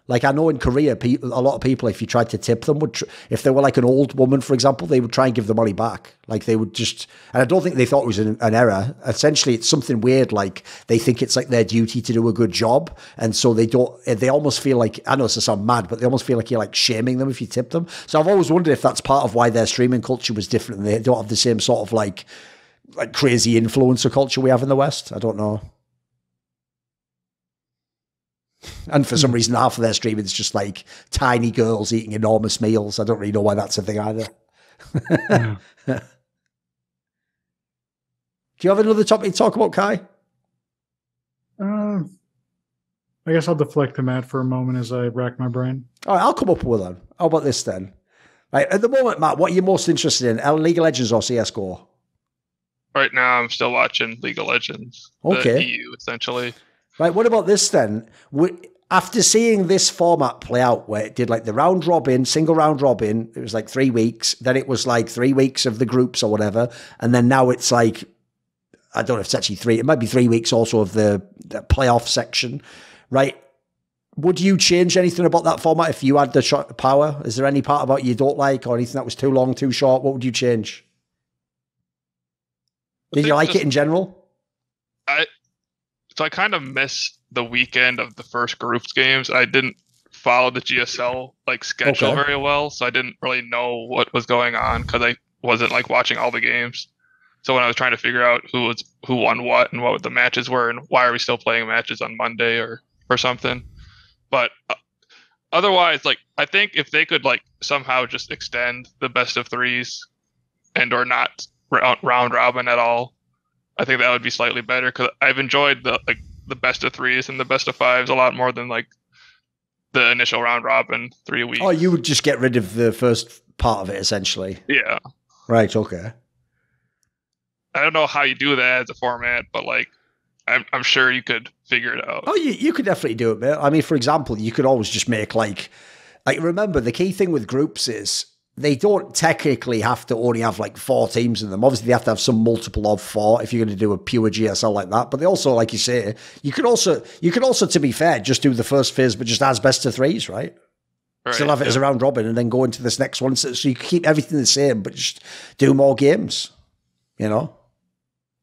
Like I know in Korea, a lot of people, if you tried to tip them, if they were like an old woman, for example, they would try and give the money back. Like they would just, and I don't think they thought it was an error. Essentially, it's something weird. Like they think it's like their duty to do a good job. And so they almost feel like, I know it's to sound mad, but they almost feel like you're like shaming them if you tip them. So I've always wondered if that's part of why their streaming culture was different and they don't have the same sort of like crazy influencer culture we have in the West. I don't know. And for some reason, half of their streaming is just like tiny girls eating enormous meals. I don't really know why that's a thing either. Do you have another topic to talk about, Kai? I guess I'll deflect to Matt for a moment as I rack my brain. All right, I'll come up with one. How about this then? Right, at the moment, Matt, what are you most interested in? League of Legends or CSGO? Right now, I'm still watching League of Legends. Okay. The EU, essentially. Right, what about this then? After seeing this format play out, where it did like the round robin, single round robin, it was like 3 weeks. Then it was like 3 weeks of the groups or whatever. And then now it's like, I don't know if it's actually 3. It might be 3 weeks also of the playoff section, right? Would you change anything about that format if you had the power? Is there any part about you don't like or anything that was too long, too short? What would you change? Did you like it in general? So I kind of missed the weekend of the first groups games. I didn't follow the GSL like schedule very well, so I didn't really know what was going on because I wasn't like watching all the games. So when I was trying to figure out who won what and what the matches were and why are we still playing matches on Monday or something. But otherwise, like I think if they could like somehow just extend the best of threes and or not round robin at all, I think that would be slightly better because I've enjoyed the best of threes and the best of fives a lot more than like the initial round robin 3 weeks. Oh, you would just get rid of the first part of it essentially. Yeah. Right. Okay. I don't know how you do that as a format, but like I'm sure you could figure it out. Oh, you could definitely do it, mate. I mean, for example, you could always just make like remember the key thing with groups is they don't technically have to only have like 4 teams in them. Obviously, they have to have some multiple of 4 if you're going to do a pure GSL like that. But they also, like you say, you could also, to be fair, just do the first phase, but just as best of threes, right? Still have it as a round robin and then go into this next one. So you can keep everything the same, but just do more games. You know,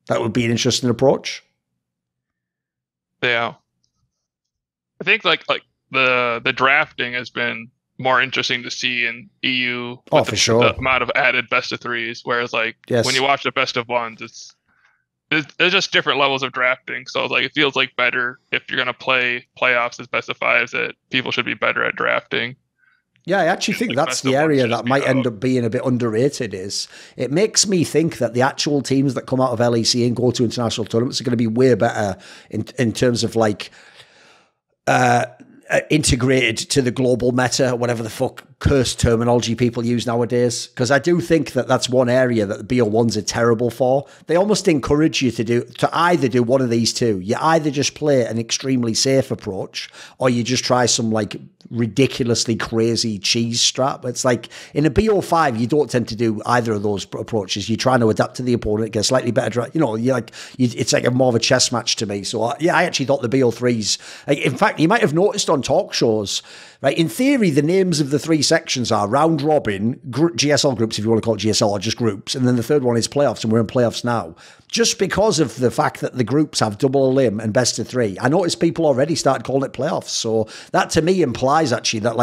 that would be an interesting approach. Yeah, I think like the drafting has been more interesting to see in EU. Oh, for sure. The amount of added best of threes, whereas like when you watch the best of ones, there's just different levels of drafting. So like it feels like better if you're gonna play playoffs as best of fives that people should be better at drafting. Yeah, I actually think that's the area that might end up being a bit underrated. Is it makes me think that the actual teams that come out of LEC and go to international tournaments are going to be way better in terms of like integrated to the global meta, whatever the fuck cursed terminology people use nowadays, because I do think that that's one area that the BO1s are terrible for. They almost encourage you to either do one of these two. You either just play an extremely safe approach, or you just try some like ridiculously crazy cheese strap. It's like in a BO5, you don't tend to do either of those approaches. You're trying to adapt to the opponent, get slightly better. It's like more of a chess match to me. So I actually thought the BO3s. In fact, you might have noticed on talk shows, right? In theory, the names of the three sections are round robin, GSL groups, if you want to call it GSL, or just groups, and then the third one is playoffs, and we're in playoffs now. Just because of the fact that the groups have double limb and best of three, I noticed people already started calling it playoffs. So that to me implies actually that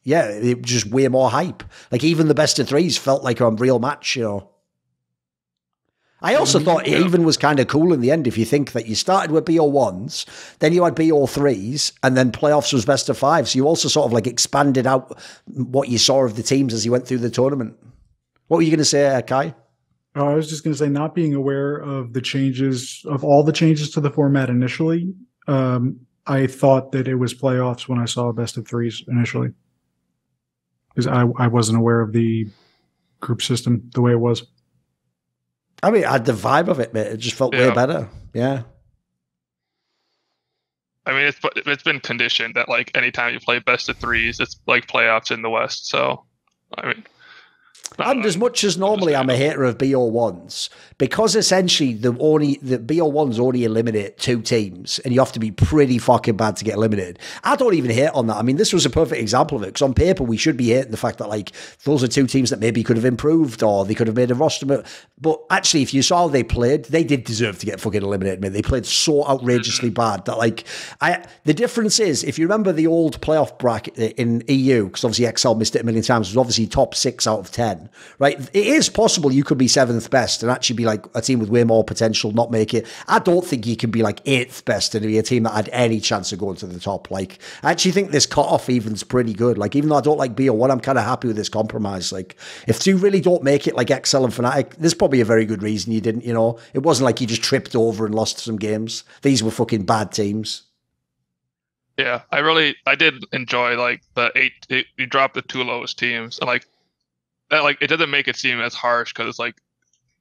it was just way more hype. Like even the best of threes felt like a real match, I also thought it even was kind of cool in the end if you think that you started with BO1s, then you had BO3s, and then playoffs was best of five. So you also sort of like expanded out what you saw of the teams as you went through the tournament. What were you going to say, Kai? Oh, I was just going to say, not being aware of all the changes to the format initially, I thought that it was playoffs when I saw best of threes initially. Because I wasn't aware of the group system the way it was. I mean, I had the vibe of it, mate. It just felt way better. Yeah. I mean, it's been conditioned that like anytime you play best of threes, it's like playoffs in the West. So, I mean, and as much as normally I'm a hater of BO1s, because essentially the BO1s only eliminate two teams, and you have to be pretty fucking bad to get eliminated. I don't even hate on that. I mean, this was a perfect example of it, because on paper we should be hating the fact that like those are two teams that maybe could have improved, or they could have made a roster. But actually, if you saw how they played, they did deserve to get fucking eliminated. Man, they played so outrageously bad that the difference is, if you remember the old playoff bracket in EU, because obviously XL missed it a million times, it was obviously top 6 out of 10. Right, it is possible you could be 7th best and actually be like a team with way more potential, not make it. I don't think you can be like 8th best and be a team that had any chance of going to the top. Like, I actually think this cutoff even's pretty good. Like, even though I don't like BO1, I'm kind of happy with this compromise. Like, if two really don't make it, like XL and Fnatic, there's probably a very good reason you didn't. It wasn't like you just tripped over and lost some games. These were fucking bad teams. Yeah, I did enjoy like you dropped the 2 lowest teams, and like that, like it doesn't make it seem as harsh, because it's like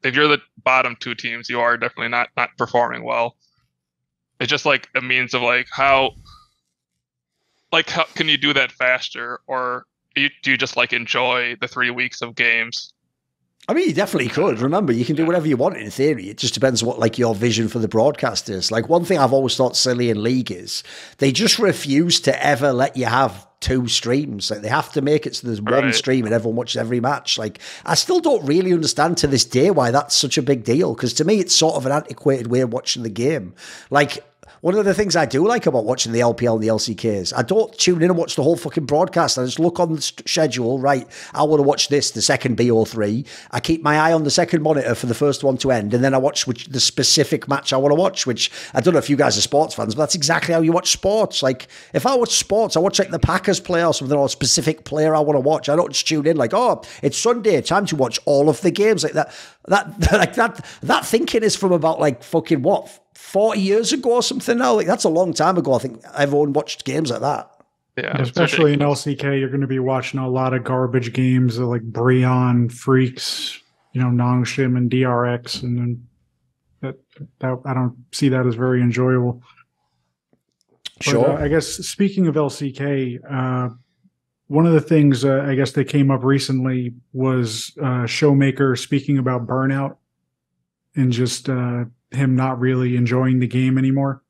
if you're the bottom 2 teams, you are definitely not performing well. It's just like a means of like how can you do that faster, or do you just like enjoy the 3 weeks of games? I mean, you definitely could. Remember, you can do whatever you want in theory. It just depends what like your vision for the broadcast is. Like, one thing I've always thought silly in League is they just refuse to ever let you have 2 streams. Like, they have to make it so there's one stream and everyone watches every match. Like, I still don't really understand to this day why that's such a big deal, because to me it's sort of an antiquated way of watching the game. Like, one of the things I do like about watching the LPL and the LCKs, I don't tune in and watch the whole fucking broadcast. I just look on the schedule, right, I want to watch this, the second BO3. I keep my eye on the second monitor for the first one to end, and then I watch the specific match I want to watch, which I don't know if you guys are sports fans, but that's exactly how you watch sports. Like, if I watch sports, I watch like the Packers play or something, or a specific player I want to watch. I don't just tune in like, oh, it's Sunday, time to watch all of the games. Like that thinking is from about like fucking what, 40 years ago or something now. Like, that's a long time ago. I think everyone watched games like that. Yeah, especially in LCK, you're going to be watching a lot of garbage games like Breon, Freaks, Nongshim and DRX, and then that I don't see that as very enjoyable. Sure. But, I guess speaking of LCK, one of the things I guess that came up recently was Showmaker speaking about burnout and just him not really enjoying the game anymore.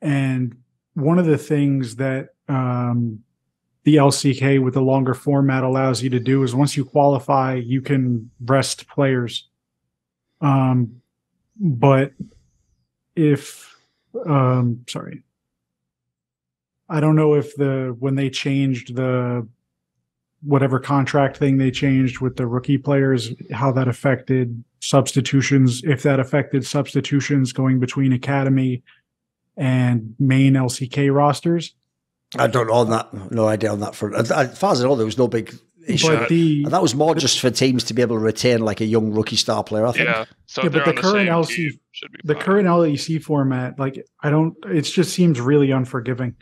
And one of the things that the LCK with the longer format allows you to do is once you qualify, you can rest players. But if, sorry, I don't know if when they changed the whatever contract thing they changed with the rookie players, how that affected substitutions, if that affected substitutions going between academy and main LCK rosters. I don't know on that. No idea on that front. As far as I know, there was no big issue. But that was more just for teams to be able to retain like a young rookie star player, I think. Yeah. So but the current current LEC format, like it just seems really unforgiving.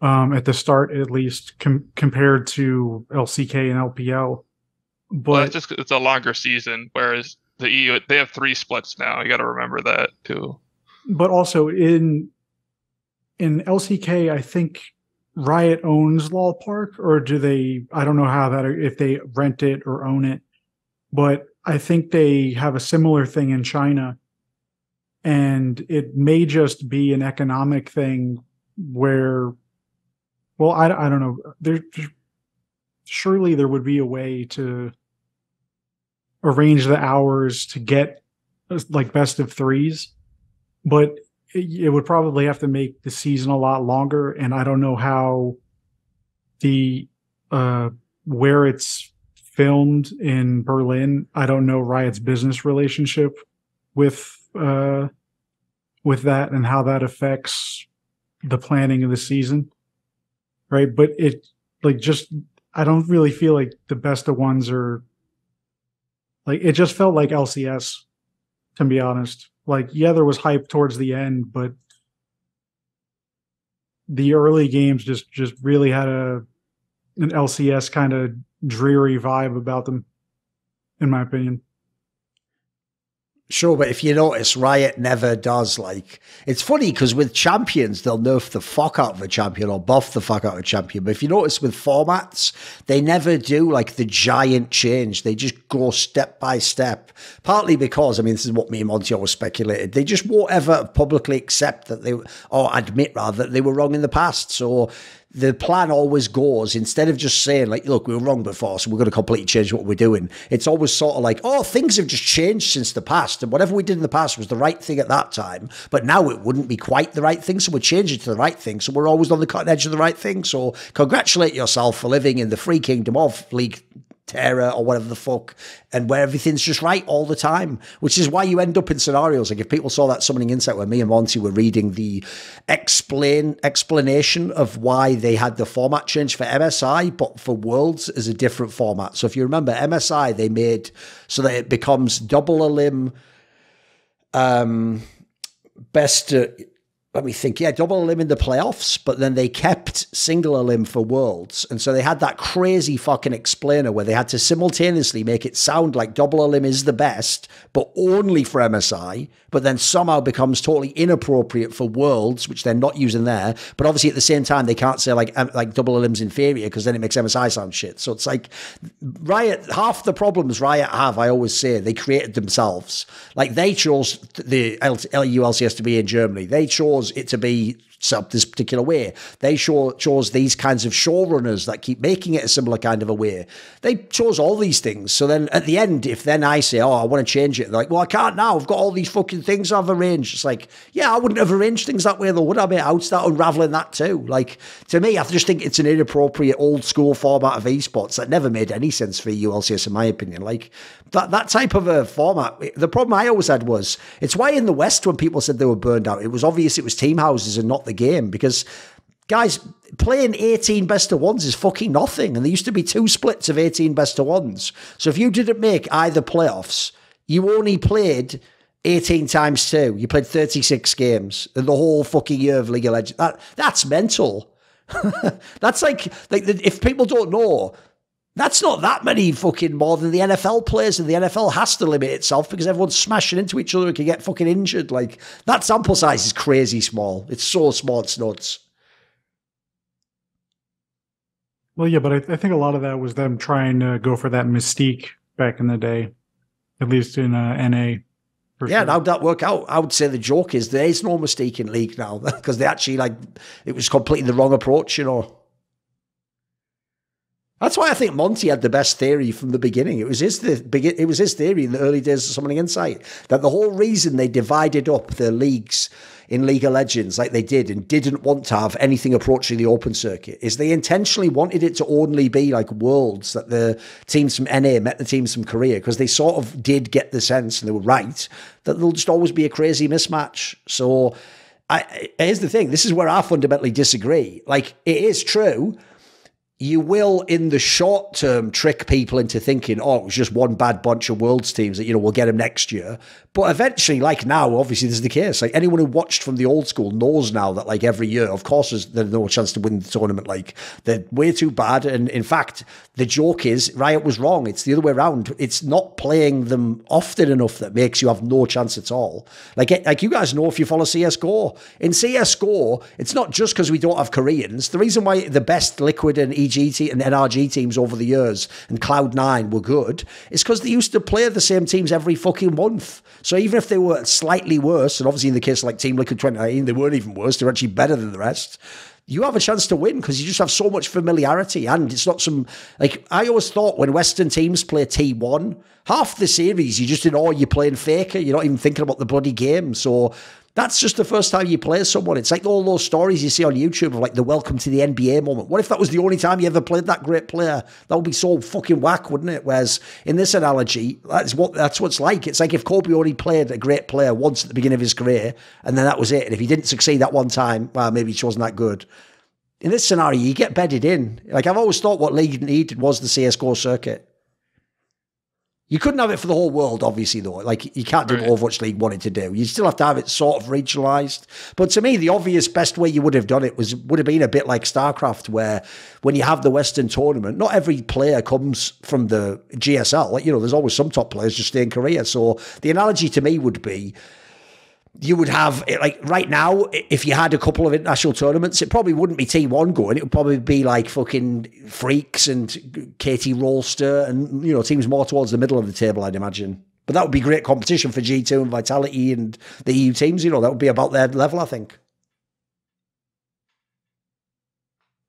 at the start, at least, compared to LCK and LPL. But well, it's a longer season, whereas the EU, they have 3 splits now. You got to remember that too. But also in LCK, I think Riot owns LOL Park, or do they? I don't know how that, if they rent it or own it. But I think they have a similar thing in China, and it may just be an economic thing where, well, I don't know. Surely there would be a way to arrange the hours to get like best of 3s, but it would probably have to make the season a lot longer. And I don't know how where it's filmed in Berlin. I don't know Riot's business relationship with that and how that affects the planning of the season. Right. But it I don't really feel like the best of ones are like, it just felt like LCS, to be honest. Like, yeah, there was hype towards the end, but the early games just really had an LCS kind of dreary vibe about them, in my opinion. Sure, but if you notice, Riot never does, like, it's funny because with champions, they'll nerf the fuck out of a champion or buff the fuck out of a champion. But if you notice with formats, they never do like the giant change. They just go step by step, partly because, I mean, this is what me and Monty always speculated. They just won't ever publicly accept that or admit rather, that they were wrong in the past. So the plan always goes, instead of just saying like, look, we were wrong before, so we're going to completely change what we're doing. It's always sort of like, oh, things have just changed since the past. And whatever we did in the past was the right thing at that time. But now it wouldn't be quite the right thing. So we're changing to the right thing. So we're always on the cutting edge of the right thing. So congratulate yourself for living in the free kingdom of League Terror or whatever the fuck, and where everything's just right all the time, which is why you end up in scenarios like, if people saw that Summoning Insight where me and Monty were reading the explanation of why they had the format change for MSI, but for Worlds is a different format. So if you remember, MSI, they made so that it becomes double a limb, let me think. Yeah, double a limb in the playoffs, but then they kept single a limb for Worlds. And so they had that crazy fucking explainer where they had to simultaneously make it sound like double a limb is the best, but only for MSI, but then somehow becomes totally inappropriate for Worlds, which they're not using there. But obviously at the same time, they can't say like double a limb's inferior because then it makes MSI sound shit. So it's like Riot, half the problems Riot have, I always say, they created themselves. Like they chose the LULCS to be in Germany. They chose it to be this particular way. They chose these kinds of showrunners that keep making it a similar kind of a way. They chose all these things. So then at the end, if then I say, oh, I want to change it, they're like, well, I can't now. I've got all these fucking things I've arranged. It's like, yeah, I wouldn't have arranged things that way though, would I? I would start unraveling that too. Like, to me, I just think it's an inappropriate old school format of esports that never made any sense for ULCS, in my opinion. Like, that type of a format, the problem I always had was, it's why in the West, when people said they were burned out, it was obvious it was team houses and not the game, because guys, playing 18 best of ones is fucking nothing. And there used to be 2 splits of 18 best of ones. So if you didn't make either playoffs, you only played 18 times 2. You played 36 games in the whole fucking year of League of Legends. That's mental. That's like if people don't know, that's not that many fucking more than the NFL plays, and the NFL has to limit itself because everyone's smashing into each other and can get fucking injured. Like, that sample size is crazy small. It's so small, it's nuts. Well, yeah, but I think a lot of that was them trying to go for that mystique back in the day, at least in NA. Yeah, and how'd that work out? I would say the joke is there is no Mystique in League now because they actually, it was completely the wrong approach, you know. That's why I think Monty had the best theory from the beginning. It was his theory in the early days of Summoning Insight that the whole reason they divided up the leagues in League of Legends like they did and didn't want to have anything approaching the open circuit is they intentionally wanted it to only be like Worlds, that the teams from NA met the teams from Korea, because they sort of did get the sense, and they were right, that there'll just always be a crazy mismatch. So here's the thing. This is where I fundamentally disagree. Like, it is true. you will, in the short term, trick people into thinking, oh, it was just one bad bunch of Worlds teams that, we'll get them next year. But eventually, like now, obviously, this is the case. Like anyone who watched from the old school knows now that like every year, of course, there's no chance to win the tournament. Like they're way too bad. And in fact, the joke is Riot was wrong. It's the other way around. It's not playing them often enough that makes you have no chance at all. Like you guys know if you follow CSGO. In CSGO, it's not just because we don't have Koreans. The reason why the best Liquid and EG and NRG teams over the years and Cloud9 were good is because they used to play the same teams every fucking month. So even if they were slightly worse, and obviously in the case of like Team Liquid 2019, they weren't even worse, they're actually better than the rest, you have a chance to win because you just have so much familiarity. And it's not some, like, I always thought when Western teams play T1, half the series, you just ignore you're playing Faker. You're not even thinking about the bloody game. So that's just the first time you play someone. It's like all those stories you see on YouTube of like the welcome to the NBA moment. What if that was the only time you ever played that great player? That would be so fucking whack, wouldn't it? Whereas in this analogy, that's what it's like. It's like if Kobe only played a great player once at the beginning of his career, and then that was it. And if he didn't succeed that one time, well, maybe he wasn't that good. In this scenario, you get bedded in. Like I've always thought what League needed was the CSGO circuit. You couldn't have it for the whole world, obviously, though. Like, you can't do what Overwatch League wanted to do. You still have to have it sort of regionalised. But to me, the obvious best way you would have done it would have been a bit like StarCraft, where when you have the Western tournament, not every player comes from the GSL. Like, there's always some top players just stay in Korea. So the analogy to me would be, you would have, like right now, if you had a couple of international tournaments, it probably wouldn't be T1 going. It would probably be like fucking Freaks and KT Rolster and, teams more towards the middle of the table, I'd imagine. But that would be great competition for G2 and Vitality and the EU teams. That would be about their level, I think.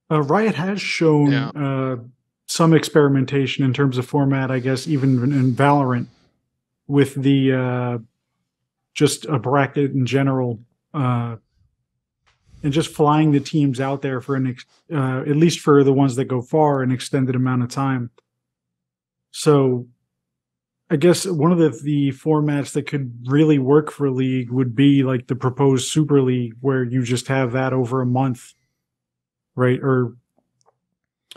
Riot has shown some experimentation in terms of format, I guess, even in Valorant with the... just a bracket in general, and just flying the teams out there for at least for the ones that go far, an extended amount of time. So I guess one of the formats that could really work for League would be like the proposed Super League, where you just have that over a month, right? Or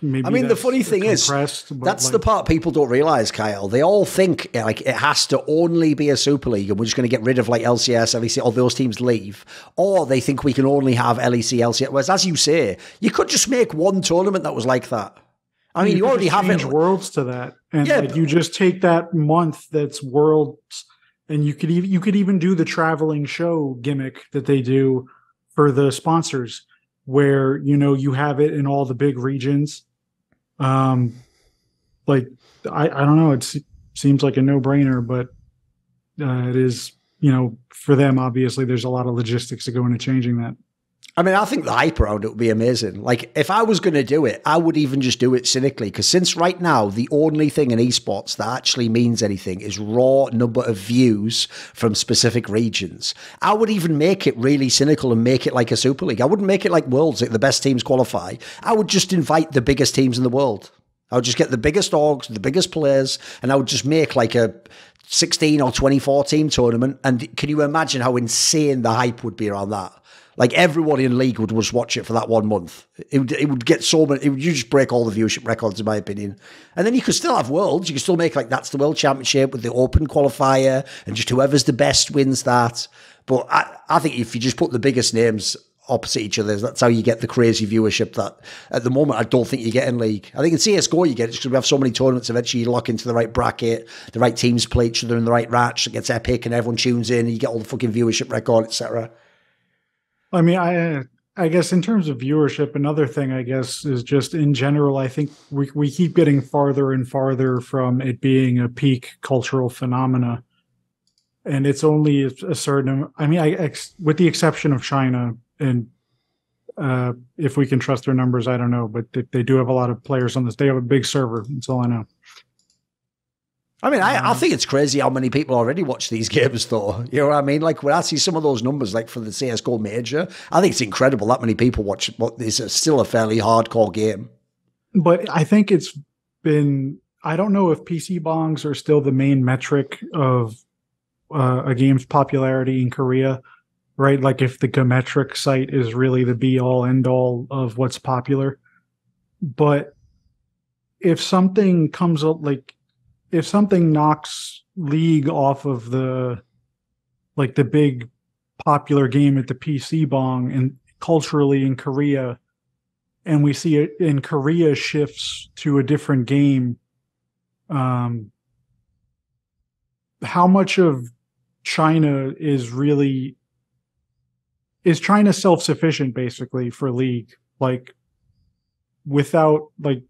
maybe the funny thing is, that's the part people don't realize, Kyle. They all think like it has to only be a Super League and we're just going to get rid of like LCS, LEC, all those teams leave. Or they think we can only have LEC, LCS. Whereas, as you say, you could just make one tournament that was like that. I mean, you already have it. Worlds to that. And you just take that month that's Worlds, and you could even do the traveling show gimmick that they do for the sponsors, where, you have it in all the big regions. Like I don't know, it seems like a no-brainer, but it is, for them, obviously there's a lot of logistics that go into changing that. I mean, I think the hype around it would be amazing. Like, if I was going to do it, I would even just do it cynically, because since right now, the only thing in esports that actually means anything is raw number of views from specific regions. I would even make it really cynical and make it like a Super League. I wouldn't make it like Worlds, like the best teams qualify. I would just invite the biggest teams in the world. I would just get the biggest orgs, the biggest players, and I would just make like a 16 or 24 team tournament. And can you imagine how insane the hype would be around that? Like, everyone in League would just watch it for that 1 month. It would get so many. You just break all the viewership records, in my opinion. And then you could still have Worlds. You could still make like that's the World Championship with the Open qualifier, and just whoever's the best wins that. But I think if you just put the biggest names opposite each other, that's how you get the crazy viewership that at the moment I don't think you get in League. I think in CSGO you get it because we have so many tournaments. Eventually you lock into the right bracket, the right teams play each other in the right match. It gets epic and everyone tunes in and you get all the fucking viewership record, etc. I mean, I guess in terms of viewership, another thing, I guess, is just in general, I think we keep getting farther and farther from it being a peak cultural phenomena. And it's only a certain, I mean, with the exception of China, and if we can trust their numbers, I don't know, but they do have a lot of players on this. They have a big server. That's all I know. I mean, I think it's crazy how many people already watch these games, though. You know what I mean? Like, when I see some of those numbers, like for the CSGO Major, I think it's incredible that many people watch what is still a fairly hardcore game. But I think it's been, I don't know if PC bongs are still the main metric of a game's popularity in Korea, right? Like, if the Geometric site is really the be-all, end-all of what's popular. But if something comes up, like if something knocks League off of the big popular game at the PC bong and culturally in Korea, and we see it in Korea shifts to a different game, how much of China is China self-sufficient basically for League? Like, without, like,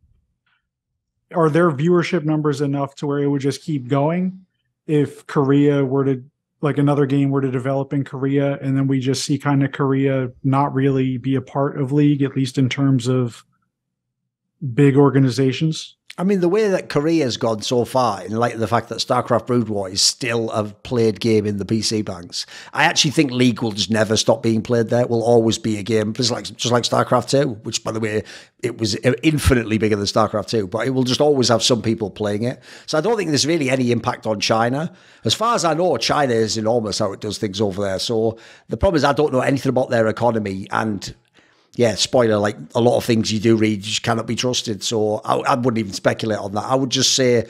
are their viewership numbers enough to where it would just keep going if Korea were to, like, another game were to develop in Korea, and then we just see kind of Korea not really be a part of League, at least in terms of big organizations? I mean, the way that Korea's gone so far, in light of the fact that StarCraft Brood War is still a played game in the PC banks, I actually think League will just never stop being played there. It will always be a game, just like StarCraft 2, which, by the way, it was infinitely bigger than StarCraft 2, but it will just always have some people playing it. So I don't think there's really any impact on China. As far as I know, China is enormous how it does things over there. So the problem is I don't know anything about their economy, and yeah, spoiler, like a lot of things you do read just cannot be trusted. So I wouldn't even speculate on that. I would just say,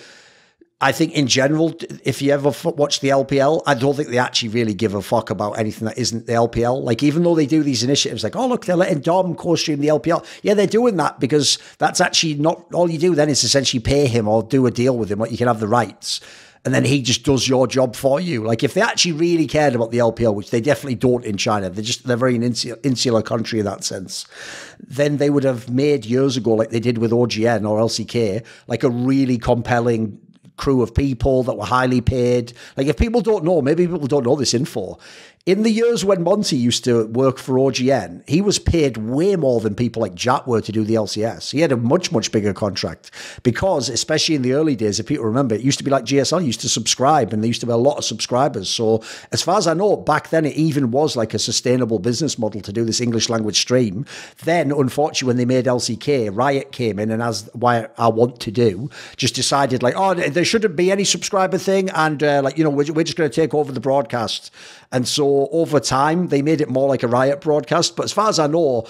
I think in general, if you ever watch the LPL, I don't think they actually really give a fuck about anything that isn't the LPL. Like, even though they do these initiatives like, oh, look, they're letting Dom co-stream the LPL. Yeah, they're doing that because that's actually not all you do then is essentially pay him or do a deal with him. Like, you can have the rights. And then he just does your job for you. Like, if they actually really cared about the LPL, which they definitely don't in China, they're very an insular country in that sense, then they would have made years ago, like they did with OGN or LCK, like a really compelling crew of people that were highly paid. Like, if people don't know, maybe people don't know this info. In the years when Monty used to work for OGN, he was paid way more than people like Jat were to do the LCS. He had a much, much bigger contract because, especially in the early days, if people remember, it used to be like GSL used to subscribe, and there used to be a lot of subscribers. So as far as I know, back then it even was like a sustainable business model to do this English language stream. Then, unfortunately, when they made LCK, Riot came in and, as why I want to do, just decided like, oh, there shouldn't be any subscriber thing, and like, you know, we're just going to take over the broadcast. And so over time, they made it more like a Riot broadcast. But as far as I know,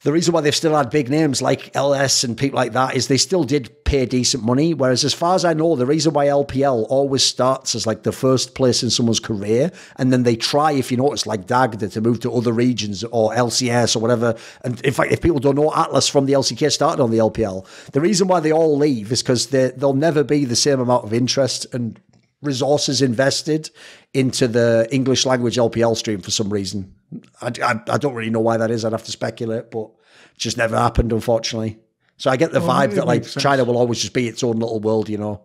the reason why they've still had big names like LS and people like that is they still did pay decent money. Whereas as far as I know, the reason why LPL always starts as like the first place in someone's career, and then they try, if you notice, like Dagda, to move to other regions or LCS or whatever. And in fact, if people don't know, Atlas from the LCK started on the LPL. The reason why they all leave is because there'll never be the same amount of interest and resources invested into the English language LPL stream for some reason. I don't really know why that is. I'd have to speculate, but it just never happened, unfortunately. So I get the vibe that like China will always just be its own little world, you know.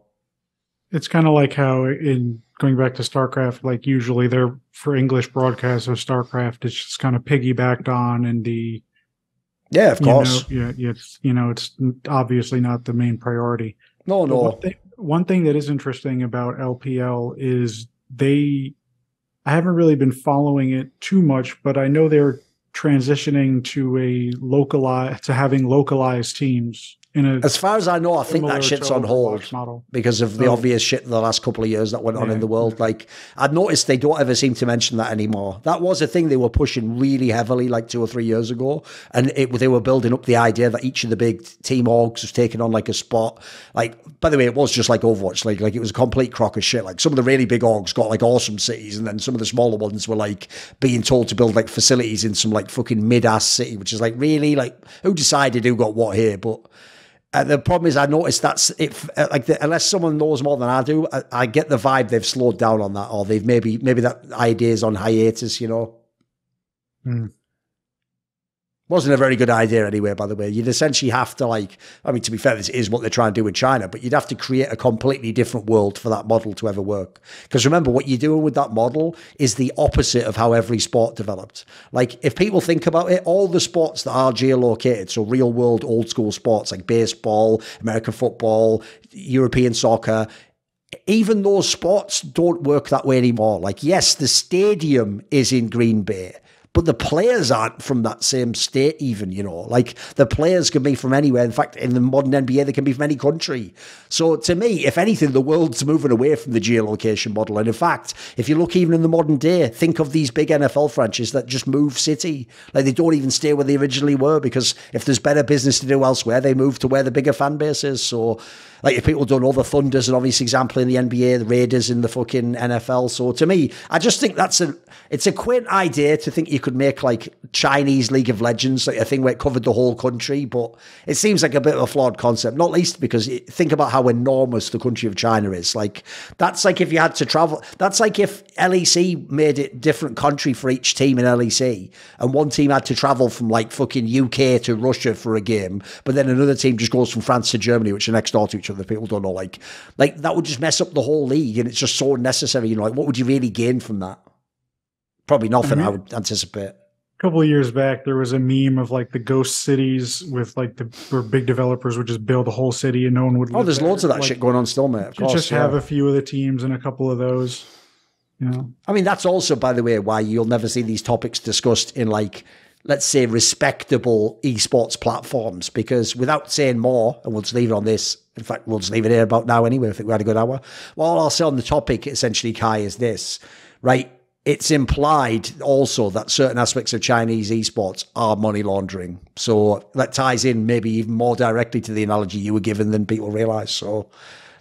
It's kind of like how in going back to StarCraft, like usually they're for English broadcasts of StarCraft, it's just kind of piggybacked on, and the of course, it's obviously not the main priority. No. One thing that is interesting about LPL is I haven't really been following it too much, but I know they're transitioning to having localized teams. As far as I know, I think that shit's on hold because of the obvious shit the last couple of years that went on in the world. Like, I've noticed they don't ever seem to mention that anymore. That was a thing they were pushing really heavily like 2 or 3 years ago. And they were building up the idea that each of the big team orgs was taking on like a spot. Like, by the way, it was just like Overwatch. Like it was a complete crock of shit. Like, some of the really big orgs got like awesome cities, and then some of the smaller ones were like being told to build like facilities in some like fucking mid-ass city, which is like, really, like, who decided who got what here? But the problem is, I noticed that's unless someone knows more than I do, I get the vibe they've slowed down on that, or they've maybe that idea is on hiatus, you know. Wasn't a very good idea anyway, by the way. You'd essentially have to, like, I mean, to be fair, this is what they're trying to do in China, but you'd have to create a completely different world for that model to ever work. Because remember, what you're doing with that model is the opposite of how every sport developed. Like, if people think about it, all the sports that are geolocated, so real world, old school sports like baseball, American football, European soccer, even those sports don't work that way anymore. Like, yes, the stadium is in Green Bay, but the players aren't from that same state even, you know. Like, the players can be from anywhere. In fact, in the modern NBA, they can be from any country. So to me, if anything, the world's moving away from the geolocation model. And in fact, if you look even in the modern day, think of these big NFL franchises that just move city. Like, they don't even stay where they originally were, because if there's better business to do elsewhere, they move to where the bigger fan base is. So, like, if people don't know, the Thunder's an obvious example in the NBA, the Raiders in the fucking NFL. So to me, I just think it's a quaint idea to think you could make like Chinese League of Legends, like a thing where it covered the whole country, but it seems like a bit of a flawed concept, not least because think about how enormous the country of China is. Like, that's like if you had to travel, that's like if LEC made it different country for each team in LEC, and one team had to travel from like fucking UK to Russia for a game, but then another team just goes from France to Germany, which are next door to each other. People don't know, like that would just mess up the whole league, and it's just so unnecessary. You know, like, what would you really gain from that? Probably nothing, I would anticipate. A couple of years back, there was a meme of like the ghost cities with like where big developers would just build a whole city and no one would live there's there. loads of that like, shit going on still, mate. Of course, just have a few of the teams and a couple of those. You know, I mean, that's also, by the way, why you'll never see these topics discussed in, like, let's say, respectable esports platforms, because without saying more, and we'll just leave it on this. In fact, we'll just leave it here about now anyway. I think we had a good hour. Well, all I'll say on the topic, essentially, Kai, is this, right? It's implied also that certain aspects of Chinese esports are money laundering. So that ties in maybe even more directly to the analogy you were given than people realize. So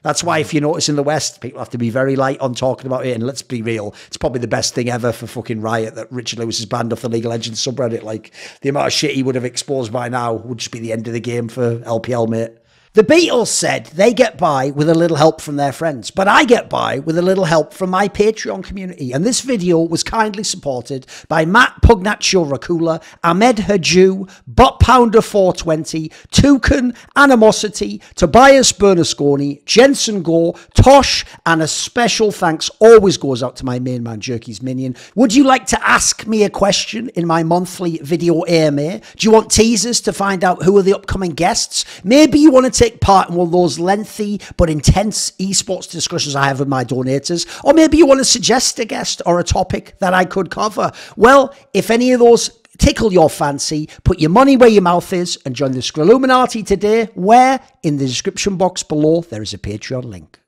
that's why, if you notice in the West, people have to be very light on talking about it. And let's be real, it's probably the best thing ever for fucking Riot that Richard Lewis is banned off the League of Legends subreddit. Like, the amount of shit he would have exposed by now would just be the end of the game for LPL, mate. The Beatles said they get by with a little help from their friends, but I get by with a little help from my Patreon community. And this video was kindly supported by Matt Pugnatio Rajcula, Ahmed Hadjou, Bot Pounder 420, Torin, Animosity, Tobias Bernasconi, Jensen Goh, Tosh, and a special thanks always goes out to my main man, Jerky's Minion. Would you like to ask me a question in my monthly video AMA? Do you want teasers to find out who are the upcoming guests? Maybe you want to take part in one of those lengthy but intense esports discussions I have with my donators, or maybe you want to suggest a guest or a topic that I could cover. Well, if any of those tickle your fancy, put your money where your mouth is and join the Skrilluminati today, where in the description box below there is a Patreon link.